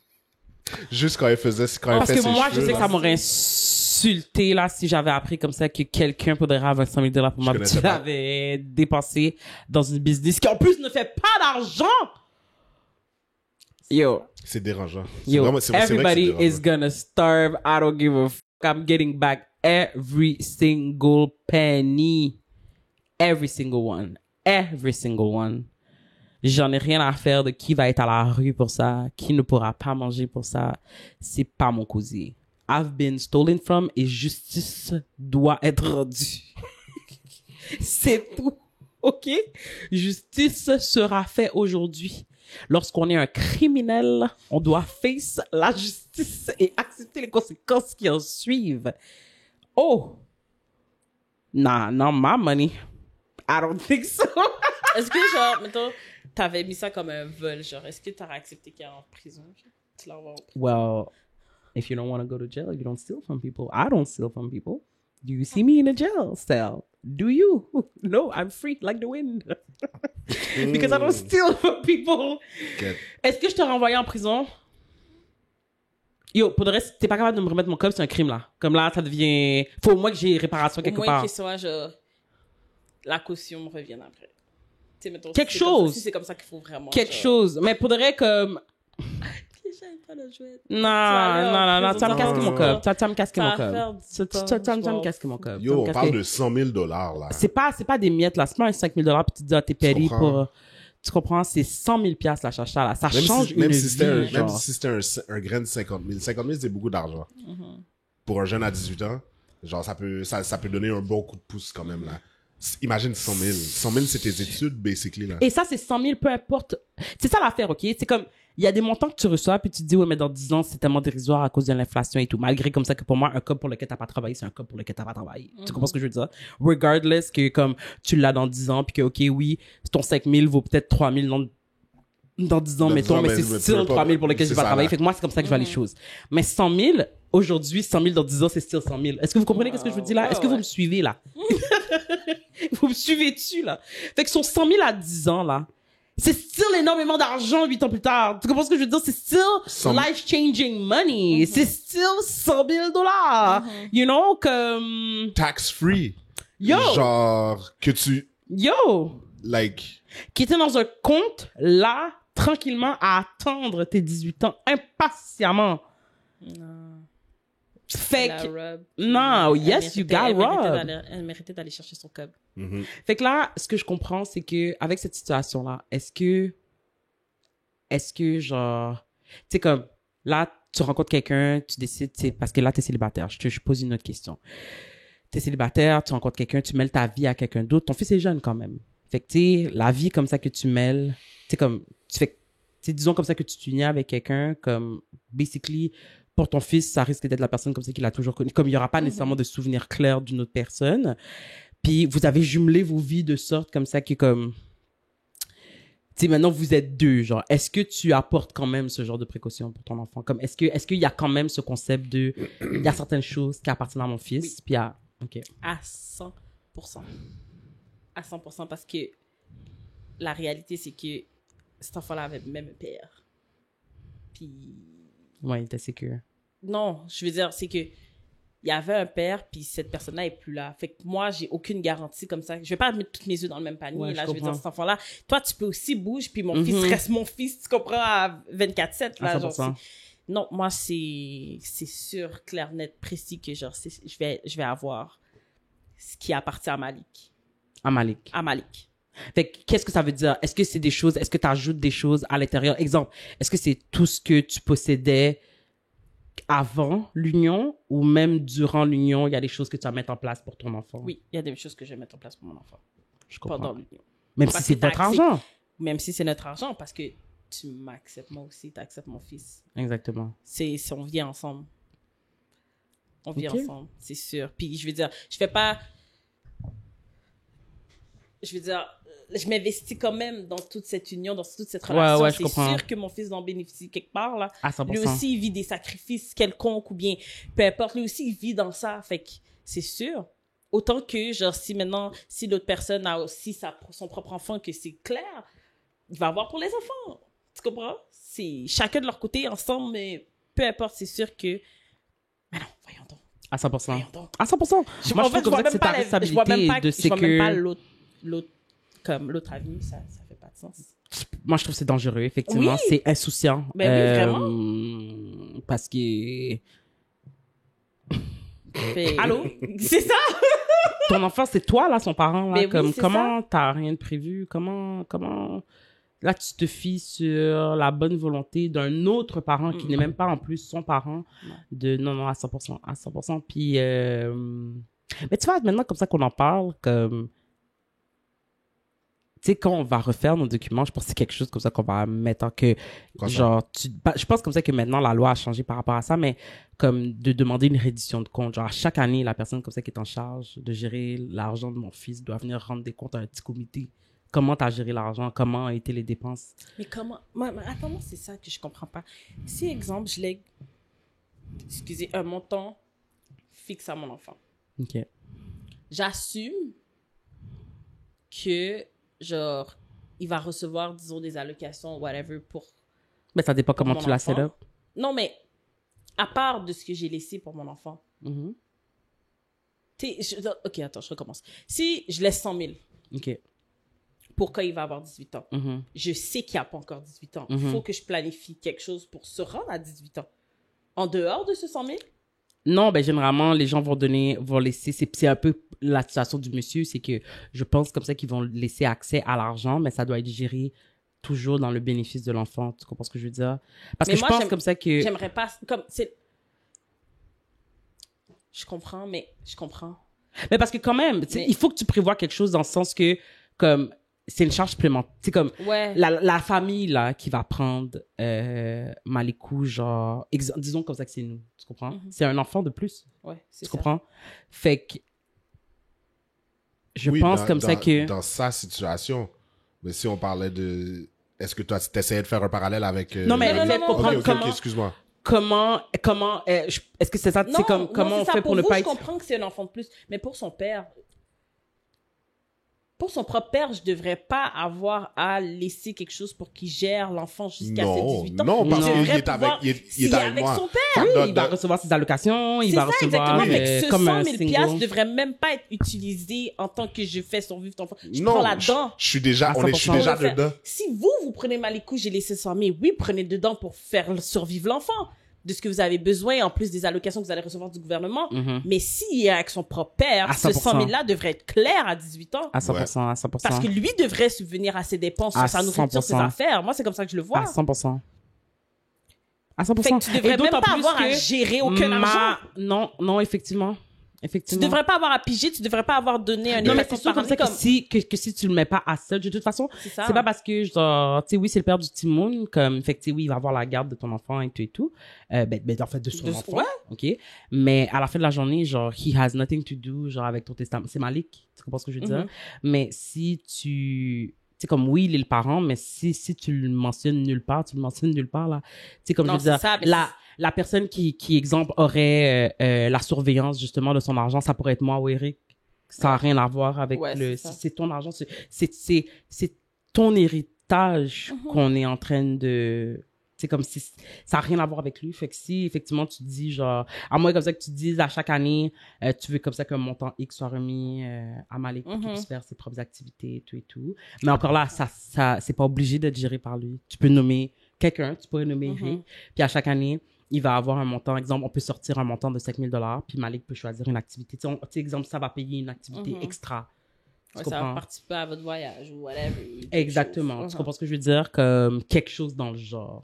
Juste quand elle faisait, quand elle Parce fait que ses moi, je cheveux, sais que là. ça m'aurait insulté, là, si j'avais appris comme ça que quelqu'un pourrait avoir 100 000 $ pour moi, connaissais tu pas. l'avais dépensé dans une business qui, en plus, ne fait pas d'argent. Yo, C'est dérangeant. C'est yo, vraiment- c'est vrai que c'est everybody dérangeant. is gonna starve. I don't give a fuck. I'm getting back every single penny. Every single one. Every single one. J'en ai rien à faire de qui va être à la rue pour ça, qui ne pourra pas manger pour ça. C'est pas mon causier. I've been stolen from et justice doit être rendue. C'est tout. OK? Justice sera faite aujourd'hui. Lorsqu'on est un criminel, on doit face la justice et accepter les conséquences qui en suivent. Oh! Nah, not my money. I don't think so. Est-ce que, genre, mettons, t'avais mis ça comme un vol, genre, est-ce que t'aurais accepté qu'il y ait en prison? Genre? Tu l'envoies en prison. Well, If you don't want to go to jail, you don't steal from people. I don't steal from people. Do you see me in a jail cell? Do you? No, I'm free like the wind. Because I don't steal from people. Get. Est-ce que je te renvoyais en prison? Yo, pour le reste, t'es pas capable de me remettre mon cop, c'est un crime, là. Comme là, ça devient... Faut au moins que j'ai réparation quelque Au moins part. qu'il soit, genre, la caution me revienne après. Tu sais, mettons, Quelque si c'est comme chose. ça- Si c'est comme ça qu'il faut vraiment. Quelque genre... chose. Mais pour le reste, comme... J'aime pas la jouette. Non, non, tu vas me casquer mon cop. Tu vas me casquer mon Ça va faire cop. du Tu temps, vas me je casquer mon cop. Yo, on parle de 100 000 $, là. C'est pas des miettes, là. C'est pas un 5 000 $ puis tu te dis, ah, t'es péri comprends? pour... Tu comprends? C'est 100 000 $, la chacha, là. Ça change une même vie, si c'était un, genre. même si c'était un grain de 50 000. 50 000, c'est beaucoup d'argent. Pour un jeune à 18 ans, genre, ça peut donner un bon coup de pouce quand même, là. Imagine 100 000. 100 000, c'est tes études, basically, là. Et ça, c'est 100 000, peu importe. C'est ça l'affaire, OK? C'est comme, il y a des montants que tu reçois, puis tu te dis, ouais, mais dans 10 ans, c'est tellement dérisoire à cause de l'inflation et tout. Malgré comme ça que pour moi, un cop pour lequel t'as pas travaillé, c'est un cop pour lequel t'as pas travaillé. Tu comprends ce que je veux dire? Regardless que, comme, tu l'as dans 10 ans, puis que, OK, oui, ton 5 000 vaut peut-être 3 000 dans 10 ans, Dans 10 mettons, ans, mais mais c'est peu still importe. 3 000 pour lequel C'est j'ai pas ça, travaillé. là. Fait que moi, c'est comme ça que je vois les choses. Mais 100 000, aujourd'hui, 100 000 dans 10 ans, c'est still 100 000. Est-ce que vous comprenez ce que je veux dire là? Est-ce que vous me suivez là? Vous me suivez dessus là? Fait que son 100 000 à 10 ans là, c'est still énormément d'argent 8 ans plus tard. Tu comprends ce que je veux dire? C'est still 100 life-changing money. C'est still 100 000 $. You know, comme... Tax-free. Yo! Genre, que tu, Yo! like, Qui était dans un compte là, tranquillement, à attendre tes 18 ans, impatiemment. Non. Fait La que... robe. Non, Elle yes, you got elle méritait robbed. Elle méritait d'aller chercher son cub. Fait que là, ce que je comprends, c'est que avec cette situation-là, est-ce que genre, tu sais comme là, tu rencontres quelqu'un, tu décides, c'est parce que là t'es célibataire. Je pose une autre question. T'es célibataire, tu rencontres quelqu'un, tu mêles ta vie à quelqu'un d'autre. Ton fils est jeune quand même. Fait que tu sais, la vie comme ça que tu mêles, tu sais comme tu fais, tu sais disons comme ça que tu t'unis avec quelqu'un, comme basically pour ton fils, ça risque d'être la personne comme ça qu'il a toujours connue. Comme il y aura pas nécessairement de souvenirs clairs d'une autre personne. Puis vous avez jumelé vos vies de sorte comme ça que comme tu sais maintenant vous êtes deux genre est-ce que tu apportes quand même ce genre de précaution pour ton enfant comme est-ce qu'il y a quand même ce concept de il y a certaines choses qui appartiennent à mon fils Oui. puis à OK. À 100%. À 100% parce que la réalité, c'est que cet enfant-là avait même un père. Puis... Ouais, il était sécure. Non, je veux dire, c'est que il y avait un père, puis cette personne-là est plus là. Fait que moi, j'ai aucune garantie comme ça. Je vais pas mettre toutes mes œufs dans le même panier. Ouais, là, je je veux comprends. dire, cet enfant-là, toi, tu peux aussi bouger, puis mon fils reste mon fils, tu comprends, à 24/7. Là, À genre, 100%. non, moi, c'est sûr, clair, net, précis que genre, je vais avoir ce qui appartient à Malik. À Malik. À Malik. Fait que qu'est-ce que ça veut dire? Est-ce que c'est des choses, est-ce que tu ajoutes des choses à l'intérieur? Exemple, est-ce que c'est tout ce que tu possédais avant l'union ou même durant l'union, il y a des choses que tu vas mettre en place pour ton enfant? Oui, il y a des choses que je vais mettre en place pour mon enfant Je comprends. pendant l'union. Même Parce si c'est que t'as votre accès- argent. Même si c'est notre argent, parce que tu m'acceptes moi aussi, tu acceptes mon fils. Exactement. On vit ensemble. On vit Ok. ensemble, c'est sûr. Puis je veux dire, je m'investis quand même dans toute cette union, dans toute cette Ouais, relation. ouais, je C'est comprends. sûr que mon fils en bénéficie quelque part, là. À 100%. Lui aussi, il vit des sacrifices quelconques ou bien, peu importe, lui aussi, il vit dans ça. Fait que c'est sûr. Autant que, genre, si l'autre personne a aussi son propre enfant, que c'est clair, il va avoir pour les enfants. Tu comprends? C'est chacun de leur côté, ensemble, mais peu importe, c'est sûr que... Mais non, voyons donc. À 100%. Voyons donc. À 100%. Moi, je trouve comme ça que c'est ta responsabilité de je vois même pas sécure. l'autre avis, ça fait pas de sens. Moi, je trouve que c'est dangereux, effectivement. Oui. C'est insouciant. Ben Parce que Fait- Allô? C'est ça? ton enfant, c'est toi, là, son parent, là. Mais oui, Comme, c'est comment t'as rien de prévu? Comment... Là, tu te fies sur la bonne volonté d'un autre parent qui n'est même pas en plus son parent. Non, à 100%. À 100%. Puis, mais tu vois, maintenant, comme ça qu'on en parle, comme... Tu sais, quand on va refaire nos documents, je pense que c'est quelque chose comme ça qu'on va mettre en que, Quoi ça? genre, je pense comme ça que maintenant la loi a changé par rapport à ça, mais comme de demander une reddition de compte. Genre, chaque année, la personne comme ça qui est en charge de gérer l'argent de mon fils doit venir rendre des comptes à un petit comité. Comment t'as géré l'argent? Comment ont été les dépenses? Mais comment... Attends, moi, c'est ça que je comprends pas. Si, exemple, je lègue un montant fixe à mon enfant. OK. J'assume que, genre, il va recevoir, disons, des allocations, whatever, pour Mais ça dépend comment mon tu l'as enfant. set up. Non, mais à part de ce que j'ai laissé pour mon enfant. Mhm. Ok, attends, je recommence. Si je laisse 100 000 OK. pour quand il va avoir 18 ans, Mhm. je sais qu'il n'y a pas encore 18 ans. Il Mhm. faut que je planifie quelque chose pour se rendre à 18 ans. En dehors de ce 100 000? Non, ben généralement, les gens vont laisser, c'est un peu la situation du monsieur, c'est que je pense comme ça qu'ils vont laisser accès à l'argent, mais ça doit être géré toujours dans le bénéfice de l'enfant. Tu comprends ce que je veux dire? Parce Mais que moi, je pense comme ça que... J'aimerais pas... Comme, c'est... Je comprends, mais je comprends. Mais parce que quand même, tu sais, il faut que tu prévois quelque chose dans le sens que, comme, c'est une charge supplémentaire. C'est comme, Ouais. la famille, là, qui va prendre Malikou, genre, disons comme ça que c'est nous, tu comprends? Mhm. C'est un enfant de plus, Ouais, c'est tu ça. comprends? Fait que, je Oui, pense comme ça que... Dans sa situation. Mais si on parlait de... Est-ce que toi, tu essayais de faire un parallèle avec... Non, mais non, essaie de non, comprendre Ok, comment... excuse-moi. Est-ce que c'est ça, c'est comme, comment on c'est ça. fait pour ne vous, pas je être... comprends que c'est un enfant de plus, mais pour son père, pour son propre père, je devrais pas avoir à laisser quelque chose pour qu'il gère l'enfant jusqu'à ses 18 ans. Non, parce Je qu'il devrais est avec, pouvoir- il est s'il est avec moi. son père. Oui, Dans- il va dans- recevoir ses allocations, il C'est va ça, recevoir exactement. Fait que ce comme 100 un 000 single. piastres devrait même pas être utilisé en tant que je fais survivre ton enfant. Je Non, prends là-dedans. je suis déjà, À je suis 100%. déjà Pour le faire. dedans. Si vous prenez Malikou, j'ai laissé 100 000, oui, prenez dedans pour faire survivre l'enfant de ce que vous avez besoin, en plus des allocations que vous allez recevoir du gouvernement. Mhm. Mais s'il est avec son propre père, À ce 100 100%. 000-là devrait être clair à 18 ans. À 100%, à 100%. Parce que lui devrait subvenir à ses dépenses, À sur sa nourriture, ses 100%. affaires. Moi, c'est comme ça que je le vois. À 100%. À 100%. Fait que tu devrais Et même d'autant pas plus avoir à que gérer aucun argent. Non, effectivement. Tu Effectivement. devrais pas avoir à piger, tu devrais pas avoir donné un Non, mais épaisseur c'est sûr par comme ça année que si tu le mets pas à seul, de toute façon, C'est ça. c'est pas parce que, genre, tu sais, oui, c'est le père du Timoun, comme, fait que, tu sais, oui, il va avoir la garde de ton enfant et tout. Ben, en fait, de son De- enfant. ouais. OK? Mais à la fin de la journée, genre, he has nothing to do, genre, avec ton testament. C'est Malik. Tu comprends ce que je veux dire? Mhm. Mais si tu sais, comme oui, il est le parent, mais si tu le mentionnes nulle part, tu le mentionnes nulle part, là. Tu sais, comme Non, je veux dire, c'est ça, mais la personne qui exemple, aurait la surveillance, justement, de son argent, ça pourrait être moi ou Eric. Ça n'a rien à voir avec Ouais, le... c'est ça. C'est ton argent, c'est ton héritage qu'on est en train de... C'est comme si ça n'a rien à voir avec lui. Fait que si, effectivement, tu dis, genre... À moins comme ça que tu dises à chaque année, tu veux comme ça qu'un montant X soit remis à Malik pour qu'il puisse faire ses propres activités et tout. Mais encore là, ça c'est pas obligé d'être géré par lui. Tu peux nommer quelqu'un, tu pourrais nommer Eric. Puis à chaque année, il va avoir un montant. Exemple, on peut sortir un montant de 5 000 $, puis Malik peut choisir une activité. Tu sais, exemple, ça va payer une activité extra. Tu Ouais, ça va comprends? participer à votre voyage ou whatever. Exactement. Tu comprends ce que je veux dire? Comme quelque chose dans le genre.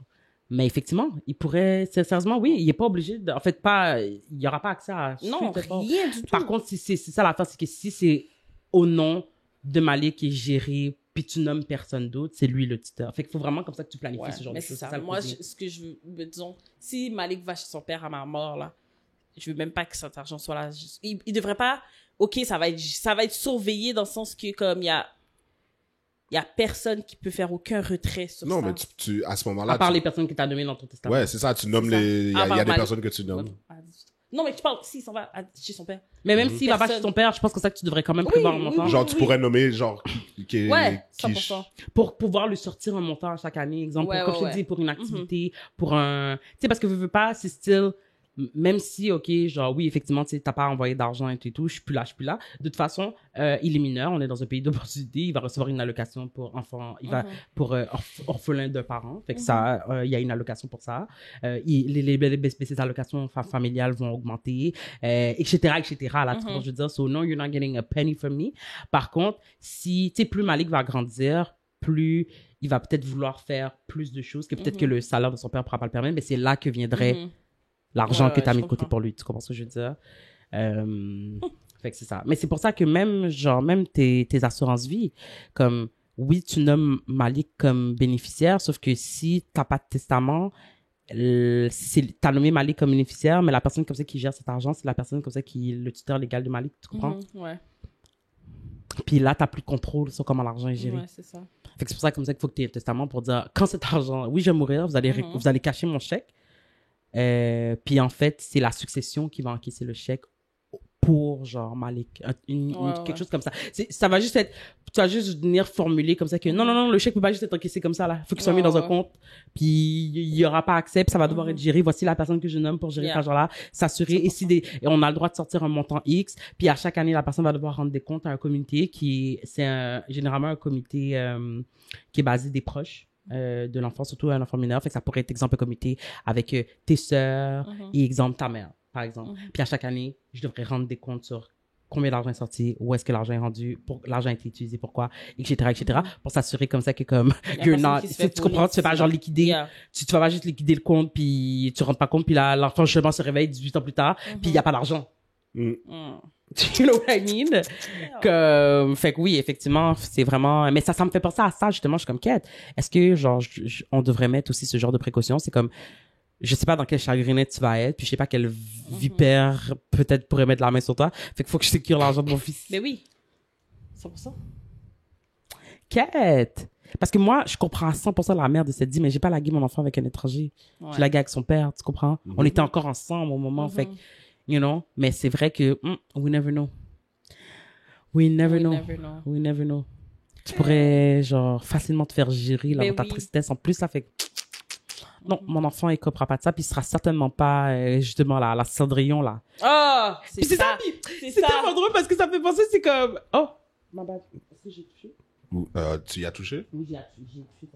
Mais effectivement, il pourrait, sérieusement, oui, il n'est pas obligé de, en fait, pas, il n'y aura pas accès à Non, rien du tout. Par contre, c'est ça l'affaire, c'est que si c'est au nom de Malik qui est géré, puis tu nommes personne d'autre, c'est lui le tuteur. Fait qu'il faut vraiment comme ça que tu planifies Ouais, ce genre mais de c'est choses. ça. le Moi, côté. ce que je veux, disons, si Malik va chez son père à ma mort, là, je veux même pas que cet argent soit là. Il devrait pas, ok, ça va être surveillé dans le sens que, comme, il y a personne qui peut faire aucun retrait sur Non, ça. mais à ce moment-là. À part les personnes que tu as nommées dans ton testament. Ouais, c'est ça, tu nommes C'est ça. les. Il y À a part des Malik. personnes que tu nommes. Non, mais tu parles, s'il s'en va chez son père. Mais même s'il va pas Personne. chez ton père, je pense que ça que tu devrais quand même prévoir un oui, montant. oui. Genre, tu pourrais nommer, genre, Ouais, 100%. Pour pouvoir lui sortir un montant chaque année, exemple, Ouais, comme ouais, je te ouais. dis, pour une activité, pour un... Tu sais, parce que veux pas, c'est style, même si, OK, genre, oui, effectivement, tu sais, t'as pas envoyé d'argent et tout, je suis plus là. De toute façon, il est mineur, on est dans un pays d'opportunité, il va recevoir une allocation pour enfant, il va, pour orphelin d'un parent, fait que ça, il y a une allocation pour ça. Ces allocations familiales vont augmenter, etc., là, tu comprends, je veux dire, so no, you're not getting a penny from me. Par contre, si, tu sais, plus Malik va grandir, plus il va peut-être vouloir faire plus de choses que peut-être que le salaire de son père ne pourra pas le permettre, mais c'est là que viendrait l'argent Ouais, que tu as je mis de côté comprends. pour lui. Tu comprends ce que je veux dire? Fait que c'est ça. Mais c'est pour ça que même, genre, même tes assurances vie, comme, oui, tu nommes Malik comme bénéficiaire, sauf que si t'as pas de testament, t'as nommé Malik comme bénéficiaire, mais la personne comme ça qui gère cet argent, c'est la personne comme ça qui est le tuteur légal de Malik, tu comprends? Ouais, Puis là, t'as plus de contrôle sur comment l'argent est géré. ouais, c'est ça. Fait que c'est pour ça comme ça qu'il faut que tu aies un testament pour dire quand cet argent, oui, je vais mourir, vous allez cacher mon chèque, Puis en fait, c'est la succession qui va encaisser le chèque pour genre Malik, quelque chose comme ça. Ça va juste être, tu vas juste venir formuler comme ça que non, le chèque peut pas juste être encaissé comme ça là. Faut qu'il soit mis dans un compte, puis il y aura pas accès, puis ça va devoir être géré. Voici la personne que je nomme pour gérer cet argent-là, s'assurer. Et on a le droit de sortir un montant X, puis à chaque année la personne va devoir rendre des comptes à un comité généralement un comité qui est basé des proches. De l'enfant, surtout un enfant mineur. Fait que ça pourrait être exemple un comité avec tes sœurs et exemple ta mère, par exemple. Puis à chaque année, je devrais rendre des comptes sur combien d'argent est sorti, où est-ce que l'argent est rendu, l'argent a été utilisé, pourquoi, etc., pour s'assurer comme ça que comme, tu comprends, tu fais pas genre liquider, tu vas pas juste liquider le compte puis tu rentres pas compte puis là, l'enfant justement se réveille 18 ans plus tard puis il y a pas d'argent. You know what I mean? Fait que oui, effectivement, c'est vraiment, mais ça me fait penser à ça, justement, je suis comme quête. Est-ce que, genre, on devrait mettre aussi ce genre de précautions? C'est comme, je sais pas dans quelle chagrinette tu vas être, puis je sais pas quelle vipère peut-être pourrait mettre la main sur toi. Fait qu'il faut que je sécure l'argent de mon fils. Mais oui. 100%. Quête! Parce que moi, je comprends à 100% la mère de cette dit, mais j'ai pas lagué mon enfant avec un étranger. Je lagué avec son père, tu comprends? On était encore ensemble au moment, fait que, you know, mais c'est vrai que we never know. We never know. Tu pourrais genre facilement te faire gérer là, dans ta tristesse. En plus, ça fait non, mon enfant il copera pas de ça, puis il sera certainement pas justement la Cendrillon là. Oh, c'est ça. C'est tellement drôle parce que ça fait penser, c'est comme ma bad. Est-ce que j'ai touché? Tu y as touché? Oui, j'ai touché.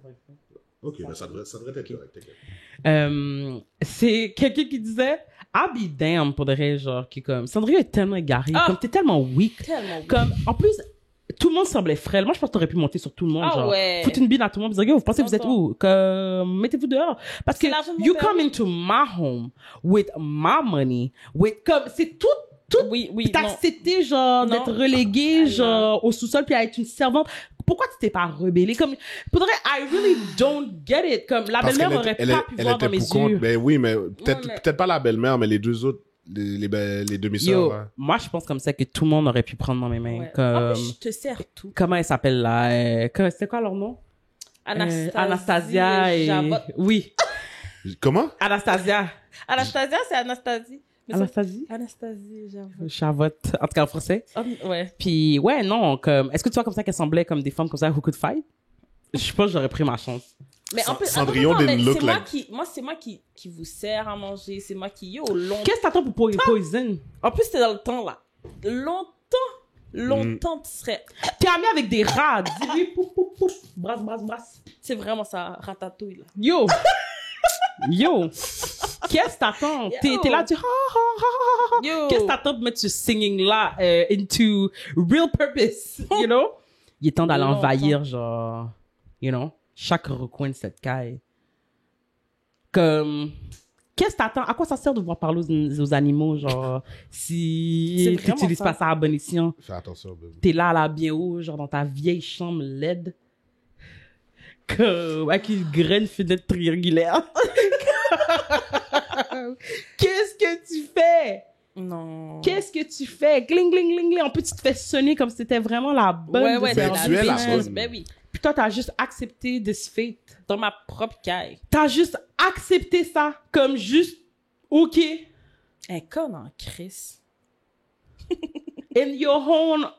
Ok, mais ça devrait être correct, t'inquiète. C'est quelqu'un qui disait I'll be damned pour de vrai, genre, qui comme Cendrillon est tellement égaré, comme t'es tellement weak. Comme, en plus, tout le monde semblait frêle. Moi, je pense que t'aurais pu monter sur tout le monde, genre, foutre une bine à tout le monde, dire, yo, vous pensez que vous êtes où? Comme, mettez-vous dehors. Parce que, you come into my home with my money, comme, c'est tout. Oui, t'as accepté, genre, d'être relégué, genre, au sous-sol, puis à être une servante. Pourquoi tu t'es pas rebellé? Comme, pour vrai, I really don't get it. Comme, la belle-mère aurait pas pu voir dans mes yeux. Ben oui, mais peut-être pas la belle-mère, mais les deux autres, les demi-sœurs. Hein. Moi, je pense comme ça que tout le monde aurait pu prendre dans mes mains. Ouais. Comme, je te sers tout. Comment elle s'appelle, là? C'est quoi leur nom? Anastasia et... Javot. Oui. Comment? Anastasia, c'est Anastasie. Anastasie, Javot. En tout cas, en français. Ouais. Puis, ouais, non, comme, est-ce que tu vois comme ça qu'elles semblaient comme des femmes comme ça who could fight? Je pense que j'aurais pris ma chance. Mais en plus, Cendrillon didn't look like... c'est moi qui vous sert à manger, c'est moi qui, longtemps. Qu'est-ce que t'attends pour poison? En plus, c'était dans le temps, là. Longtemps, tu serais... T'es ami avec des rats, dis-lui, pouf, pouf, pouf, brasse. C'est vraiment ça, ratatouille, là. Yo! Qu'est-ce que t'attends? T'es là, tu qu'est-ce que t'attends pour mettre ce singing là into real purpose, you know? Il est temps d'aller envahir, genre, you know, chaque recoin de cette caille. Comme, qu'est-ce que t'attends? À quoi ça sert de voir parler aux animaux, genre, si tu n'utilises pas ça à bon escient? Fais attention, baby. T'es là, bien haut, genre dans ta vieille chambre laide. Comme, avec une graine fenêtre triangulaire. Qu'est-ce que tu fais? Non. Qu'est-ce que tu fais? Gling, gling, gling, gling. En plus, tu te fais sonner comme si c'était vraiment la bonne. Ouais, Ben, tu es la bonne. Ben oui. Puis toi, t'as juste accepté this fate. Dans ma propre caille. T'as juste accepté ça. Comme juste, OK. Un con en crise. In your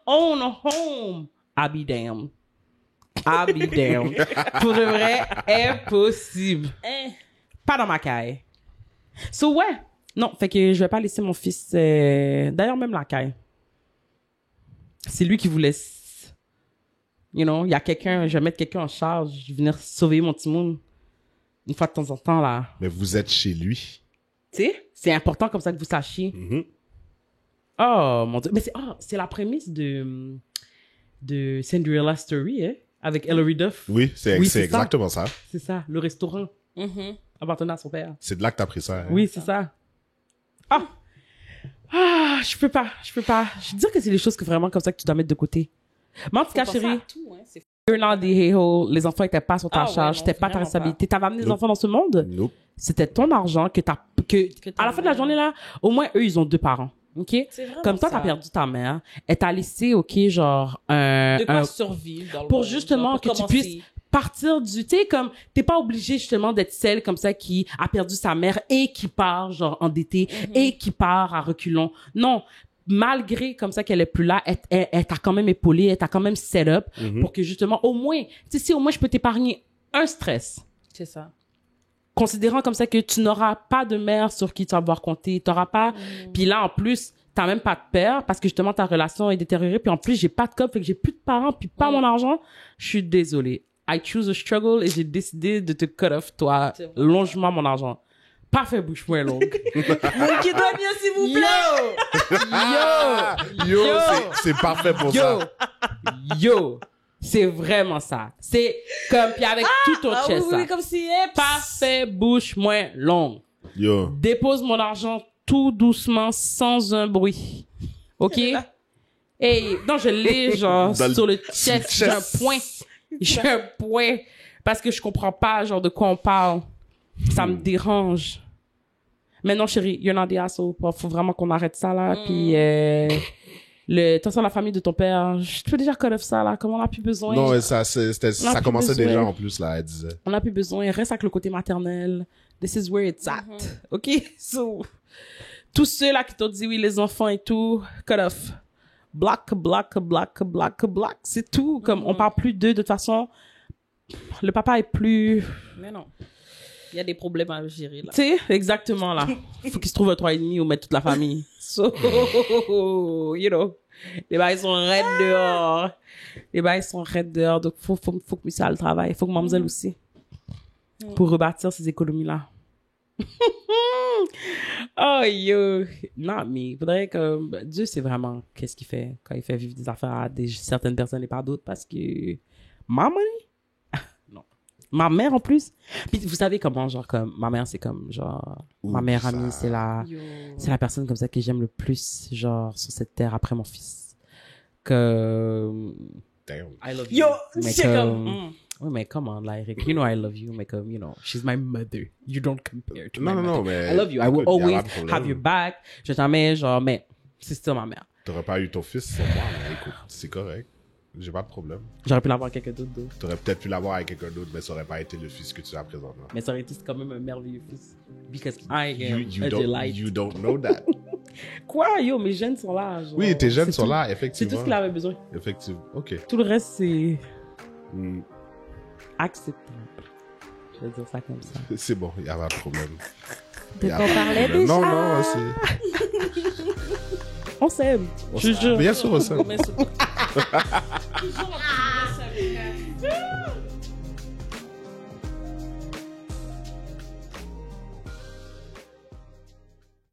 own home. I'll be damned. Pour de vrai, impossible. Pas dans ma caille. So, ouais. Non, fait que je vais pas laisser mon fils... D'ailleurs, même la caille. C'est lui qui vous laisse... You know, il y a quelqu'un... Je vais mettre quelqu'un en charge. Je vais venir sauver mon petit monde. Une fois de temps en temps, là. Mais vous êtes chez lui. Tu sais, c'est important comme ça que vous sachiez. Oh, mon Dieu. Mais c'est la prémisse de Cinderella Story, hein? Avec Hilary Duff. Oui, c'est exactement ça. C'est ça, le restaurant. Appartenant à son père. C'est de là que t'as pris ça. Hein? Oui, c'est ça. Je peux pas. Je veux dire que c'est des choses que vraiment comme ça que tu dois mettre de côté. Mais en tout cas, chérie, you're not the hey-ho. Les enfants étaient pas sur ta charge, c'était pas ta responsabilité. T'avais amené les enfants dans ce monde. Nope. C'était ton argent que à la fin de la journée là, au moins eux ils ont 2 parents. OK? Comme toi, t'as perdu ta mère. Elle t'a laissé, OK, genre, de quoi survivre dans le pour monde, justement genre, que tu puisses partir du, tu sais, comme, t'es pas obligé justement d'être celle comme ça qui a perdu sa mère et qui part, genre, endettée et qui part à reculons. Non. Malgré comme ça qu'elle est plus là, elle t'a quand même épaulé, elle t'a quand même set up pour que justement, au moins, tu sais, si au moins je peux t'épargner un stress. C'est ça. Considérant comme ça que tu n'auras pas de mère sur qui tu vas pouvoir compter, t'auras pas, puis là, en plus, t'as même pas de père parce que justement ta relation est détériorée, puis en plus, j'ai pas de cop, fait que j'ai plus de parents, puis pas mon argent. Je suis désolée. I choose a struggle et j'ai décidé de te cut off, toi. Longe-moi mon argent. Parfait, bouche-moi longue. Mon qui doit bien, s'il vous plaît. Yo! C'est parfait pour ça. Yo! C'est vraiment ça. C'est comme, puis avec tout ton chest, oui, ça. comme si... Parfait, bouche-moi longue. Yo. Dépose mon argent tout doucement, sans un bruit. OK? Hey, non, je l'ai, genre, sur le chest. J'ai un point. J'ai un point. Parce que je comprends pas, genre, de quoi on parle. Ça me dérange. Mais non, chérie, you're not the asshole. Faut vraiment qu'on arrête ça, là. Puis, attention à la famille de ton père. Je peux déjà cut off ça, là. Comme on n'a plus besoin. Non, ça commençait besoin. déjà, en plus, là, elle disait. On n'a plus besoin. Reste avec le côté maternel. This is where it's at. OK? So, tous ceux là qui t'ont dit oui, les enfants et tout, cut off. Block. C'est tout. Comme, on parle plus d'eux. De toute façon, le papa est plus... Mais non. Il y a des problèmes à gérer, là. Tu sais, exactement, là. Faut qu'il se trouve un 3,5 ou mettre toute la famille. So, you know. Les bails sont raides dehors. Donc, faut que Missa le travail. Faut que Mademoiselle aussi. Pour rebâtir ces économies-là. Oh, yo. Non, mais il faudrait que... Dieu sait vraiment qu'est-ce qu'il fait quand il fait vivre des affaires à certaines personnes et pas d'autres parce que... Maman, non. Ma mère, en plus. Puis, vous savez comment, genre, comme... Ma mère, c'est comme, genre... ma meilleure amie, c'est la personne comme ça que j'aime le plus, genre, sur cette terre après mon fils. Que... Damn. I love you. Yo, Mais c'est comme... Oui, mais come on, like, you know I love you, mais comme, you know, she's my mother. You don't compare to my mother. Non, mais... I love you. I will always have your back. Je t'aime, genre, mais c'est still ma mère. T'aurais pas eu ton fils sans moi, mais écoute, c'est correct. J'ai pas de problème. J'aurais pu l'avoir avec quelqu'un d'autre. T'aurais peut-être pu l'avoir avec quelqu'un d'autre, mais ça aurait pas été le fils que tu as présentement. Mais ça aurait été quand même un merveilleux fils. Because I am You a delight. you don't know that. Quoi, yo, mes gènes sont là. Genre, Oui, tes gènes sont tout. là, C'est effectivement. tout ce qu'il avait besoin. Effectivement, ok. Tout le reste, c'est Hmm. acceptable. Je vais dire ça comme ça. C'est bon, il y a pas de problème. De Y a quoi on pas de parlait problème. déjà? Non, c'est... On s'aime. Je jure. Bien sûr, on s'aime. Mais c'est-